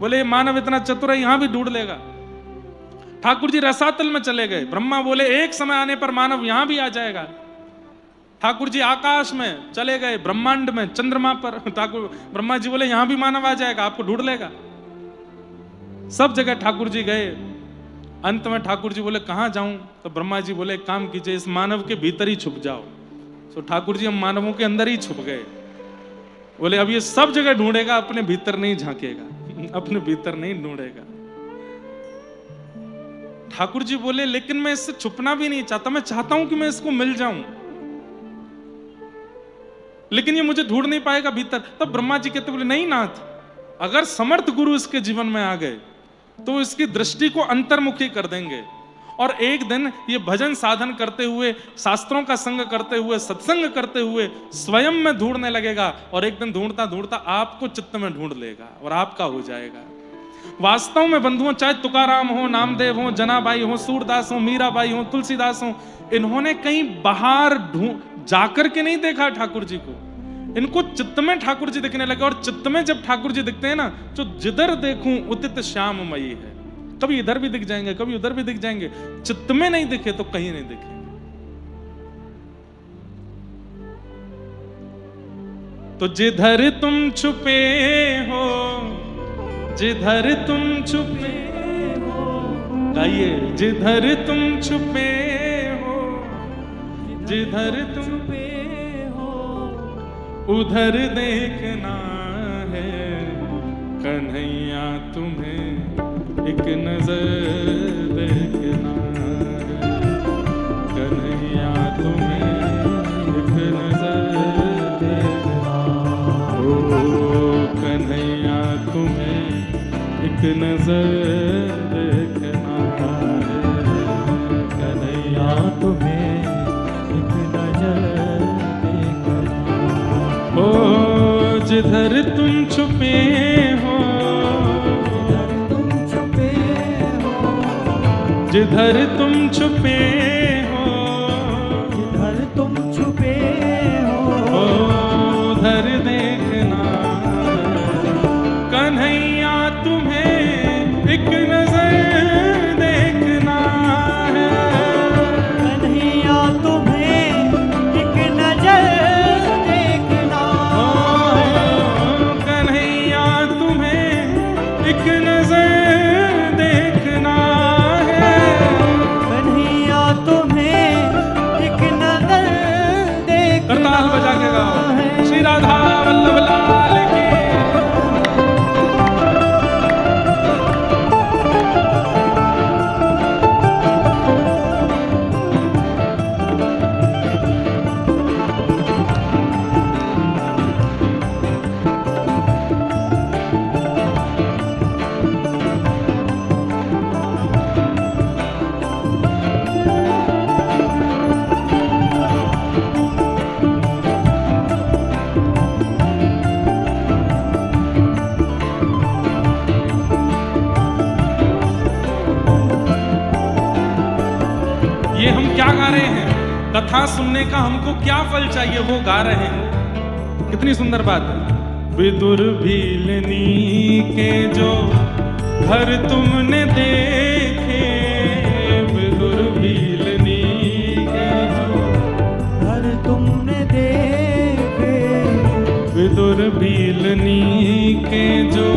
बोले, ये मानव इतना चतुर है, यहां भी ढूंढ लेगा। ठाकुर जी रसातल में चले गए। ब्रह्मा बोले, एक समय आने पर मानव यहां भी आ जाएगा। ठाकुर जी आकाश में चले गए, ब्रह्मांड में, चंद्रमा पर। ठाकुर ब्रह्मा जी बोले, यहां भी मानव आ जाएगा, आपको ढूंढ लेगा। सब जगह ठाकुर जी गए। अंत में ठाकुर जी बोले, कहां जाऊं? तो ब्रह्मा जी बोले, एक काम कीजिए, इस मानव के भीतर ही छुप जाओ। तो ठाकुर जी हम मानवों के अंदर ही छुप गए। बोले, अब ये सब जगह ढूंढेगा, अपने भीतर नहीं झांकेगा, अपने भीतर नहीं ढूंढेगा। ठाकुर जी बोले, लेकिन मैं इससे छुपना भी नहीं चाहता, मैं चाहता हूं कि मैं इसको मिल जाऊं, लेकिन ये मुझे ढूंढ नहीं पाएगा भीतर। तब ब्रह्मा जी कहते, बोले नहीं नाथ, अगर समर्थ गुरु इसके जीवन में आ गए तो इसकी दृष्टि को अंतर्मुखी कर देंगे, और एक दिन ये भजन साधन करते हुए, शास्त्रों का संग करते हुए, सत्संग करते हुए स्वयं में ढूंढने लगेगा, और एक दिन ढूंढता ढूंढता आपको चित्त में ढूंढ लेगा और आपका हो जाएगा। वास्तव में बंधुओं, चाहे तुकाराम हो, नामदेव हो, जनाबाई हो, सूरदास हो, मीराबाई हो, तुलसीदास हो, इन्होंने कहीं बाहर जाकर के नहीं देखा ठाकुर जी को। इनको चित्त में ठाकुर जी दिखने लगे, और चित्त में जब ठाकुर जी दिखते हैं ना, तो जिधर देखूं उदित श्याममयी है। कभी इधर भी दिख जाएंगे, कभी उधर भी दिख जाएंगे। चित्त में नहीं दिखे तो कहीं नहीं दिखेंगे। तो जिधर तुम छुपे हो, जिधर तुम छुपे हो, गाइए, जिधर तुम छुपे हो, जिधर तुम छुपे हो, उधर देखना है कन्हैया तुम्हें, एक नजर देखना है कन्हैया तुम्हें, एक नजर देखना, ओ कन्हैया तुम्हें एक नजर देखना है, कन्हैया तुम्हें एक नजर देखना। ओ जिधर तुम छुपे हो, जिधर तुम छुपे हो, जिधर तुम छुपे हो, उधर देखना कन्हैया तुम्हें एक नजर देखना है, कन्हैया तुम्हें एक नजर देखना है, कन्हैया तुम्हें एक नजर देखना है, तुम्हें एक नजर देखना। करताल बजा के गाओ, श्री राधा वल्लभ लाल की। ये हम क्या गा रहे हैं? कथा सुनने का हमको क्या फल चाहिए, वो गा रहे हैं। कितनी सुंदर बात है। विदुर भीलनी के जो घर तुमने देखे, विदुर भीलनी के जो घर तुमने देखे, विदुर भीलनी के जो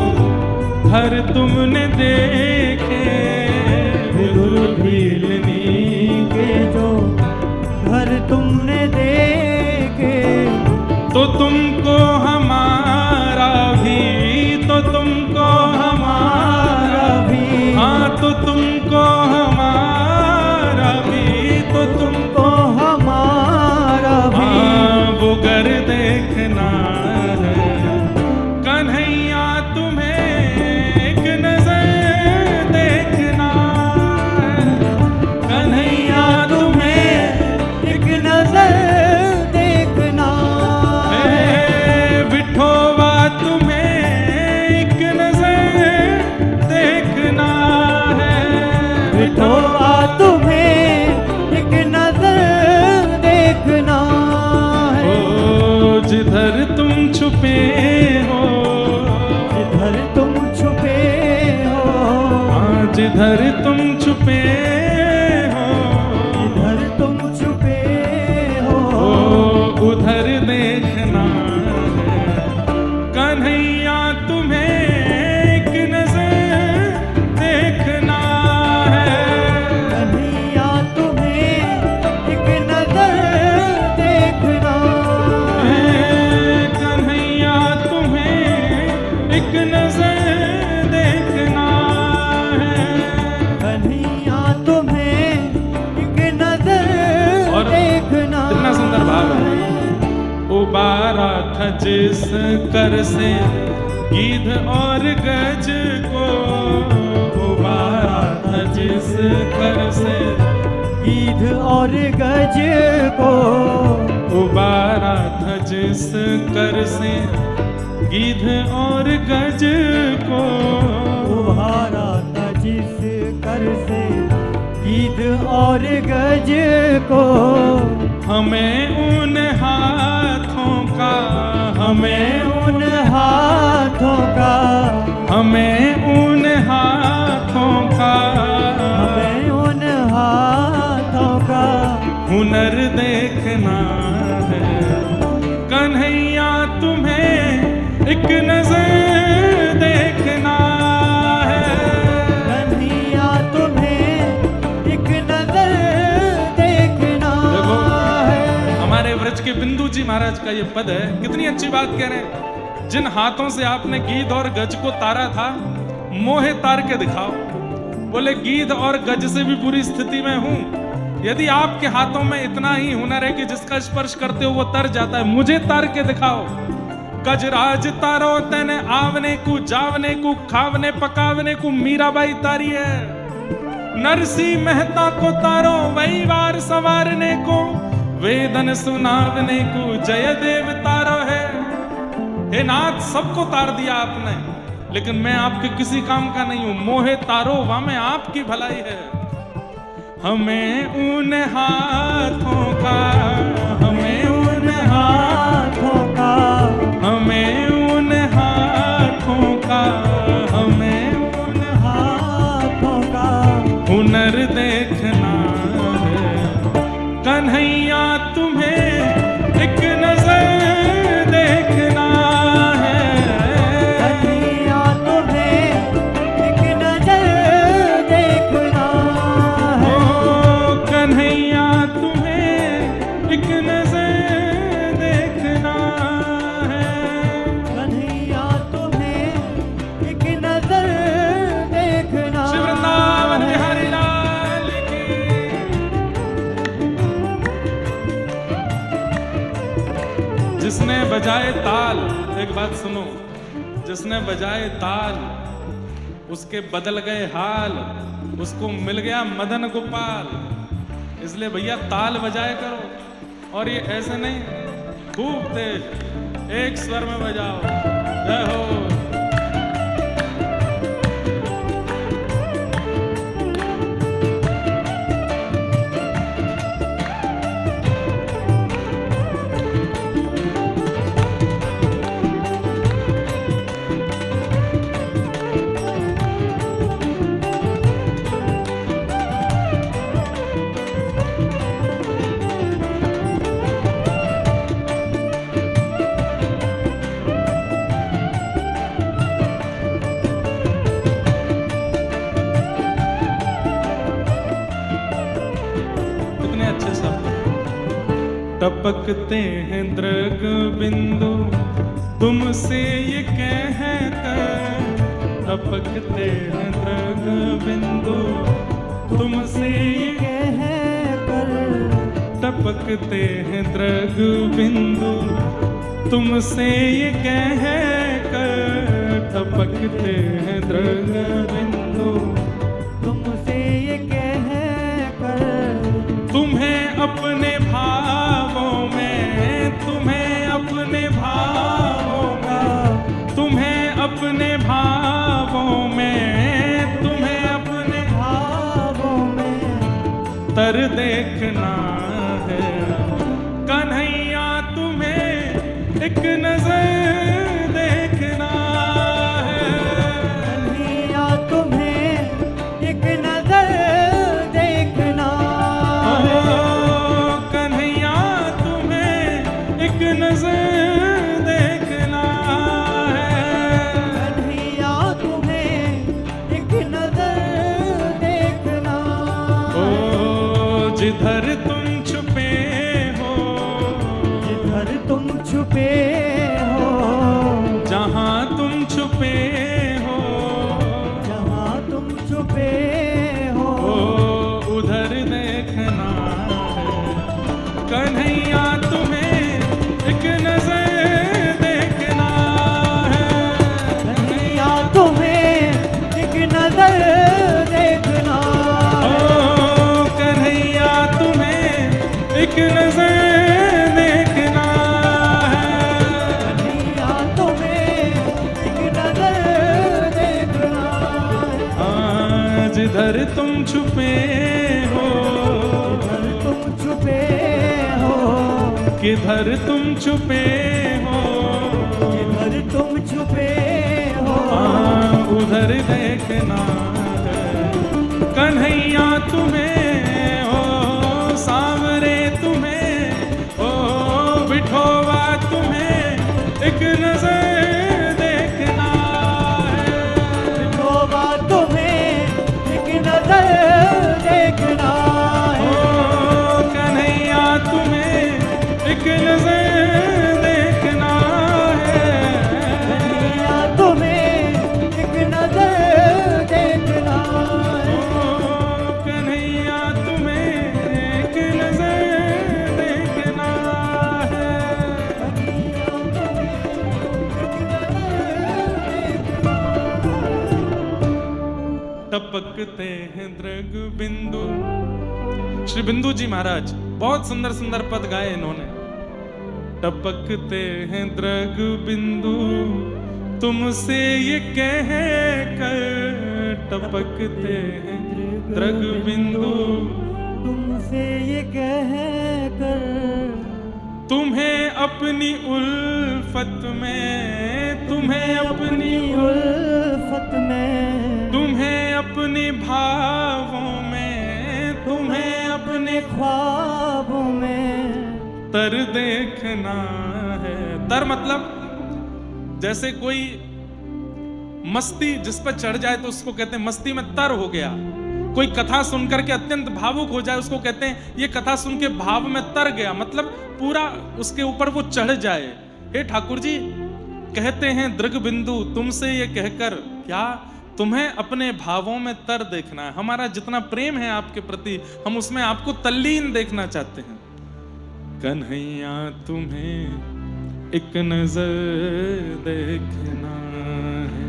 घर तुमने देखे, विदुर भीलनी के जो घर तुमने देखे, था जिस कर से गीध और गज को, उबारा था जिस कर से गीध और गज को, उबारा था जिस कर से गीध और गज को, उबारा था जिस कर से गीध और गज को। हमें उन हाथों का, हमें उन हाथों का, हमें उन हाथों का, हमें उन हाथों का हुनर देखना है। कन्हैया तुम्हें एक नजर देखना है। कन्हैया तुम्हें एक नजर देखना है। हमारे व्रज के बिंदु जी महाराज का ये पद है, कितनी अच्छी बात कह रहे हैं। जिन हाथों से आपने गीध और गज को तारा था, मोहे तार के दिखाओ। बोले गीध और गज से भी बुरी स्थिति में हूं। यदि आपके हाथों में इतना ही हुनर है कि जिसका स्पर्श करते हो वो तर जाता है, मुझे तार के दिखाओ। गजराज तारो तने आवने को, जावने को, खावने पकावने को मीराबाई तारी है। नरसी मेहता को तारो वही वार संवारने को, वेदन सुनावने को जयदेव तारो है। हे नाथ, सबको तार दिया आपने, लेकिन मैं आपके किसी काम का नहीं हूं। मोहे तारो वा में आपकी भलाई है। हमें उन हाथों का, हमें उन हाथों का, हमें उन हाथों का, हमें उन हाथों का हुनर देखना है। कन्हैया तुम्हें एक नजर देखना है। कन्हैया तुम्हें एक नजर देखना है। ओ कन्हैया तुम्हें एक नजर देखना है। कन्हैया तुम्हें एक नजर देखना श्री वृंदावन है। बिहारी लाल की। जिसने बजाए ताल, एक बात सुनो, जिसने बजाए ताल उसके बदल गए हाल, उसको मिल गया मदन गोपाल। इसलिए भैया ताल बजाए करो, और ये ऐसे नहीं खूब तेज एक स्वर में बजाओ। जय हो। कितने अच्छे शब्द। टपकते हैं दृग बिंदु तुमसे ये कहकर, टपकते हैं दृग बिंदु तुमसे ये कहकर, टपकते हैं दृग बिंदु तुमसे ये कहकर, टपकते हैं दृग बिंदु तुमसे ये कहकर, तुम्हें अपने भावों में, तुम्हें अपने भावों में, तुम्हें अपने भावों में, तुम्हें अपने भावों में तर देखना है। कन्हैया तुम्हें एक नजर देखना है। कन्हैया तुम्हें एक नजर देखना है। ओ कन्हैया तुम्हें एक नजर देखना है। कन्हैया तुम्हें एक नजर देखना है। ओ जिधर तुम छुपे हो, जिधर तुम छुपे हो, जहाँ तुम छुपे हो, जहाँ तुम छुपे हो, ओ उधर देखना है। कन्हैया तुम्हें एक नजर एक नजर देखना है। कन्हैया तुम्हें एक नजर देखना है। आज जिधर तुम छुपे हो, जिधर तुम छुपे हो, किधर तुम छुपे हो, जिधर तुम छुपे हो, उधर देखना है। कन्हैया तुम्हें हो, सांवरे तुम्हें हो, बिठोवा तुम्हें एक नजर देखना है। विठोबा तुम्हें एक नजर देखना है। ओ कन्हैया तुम्हें एक नजर देखना है। कन्हैया तुम्हें एक नजर देखना है। ओ कन्हैया तुम्हें एक नजर देखना है। कन्हैया तुम्हें एक नजर देखना है। टपकते हैं दृग बिंदु। श्री बिंदु जी महाराज बहुत सुंदर सुंदर पद गाए इन्होंने। टपकते हैं दृग बिंदु तुमसे ये कह कर, टपकते हैं दृग बिंदु तुमसे ये कह कर, तुम्हें अपनी उल्फत में, तुम्हें अपनी उल्फत में, तुम्हें अपने भावों में, तुम्हें अपने ख्वाबों में तर देखना है। तर मतलब जैसे कोई मस्ती जिस पर चढ़ जाए तो उसको कहते हैं मस्ती में तर हो गया। कोई कथा सुनकर के अत्यंत भावुक हो जाए उसको कहते हैं ये कथा सुन के भाव में तर गया, मतलब पूरा उसके ऊपर वो चढ़ जाए। हे ठाकुर जी कहते हैं दृग बिंदु तुमसे ये कहकर, क्या तुम्हें अपने भावों में तर देखना है। हमारा जितना प्रेम है आपके प्रति हम उसमें आपको तल्लीन देखना चाहते हैं। कन्हैया तुम्हें एक नजर देखना है।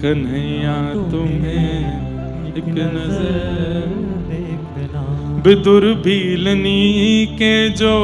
कन्हैया तुम्हें एक नजर देखना। विदुर भीलनी के जो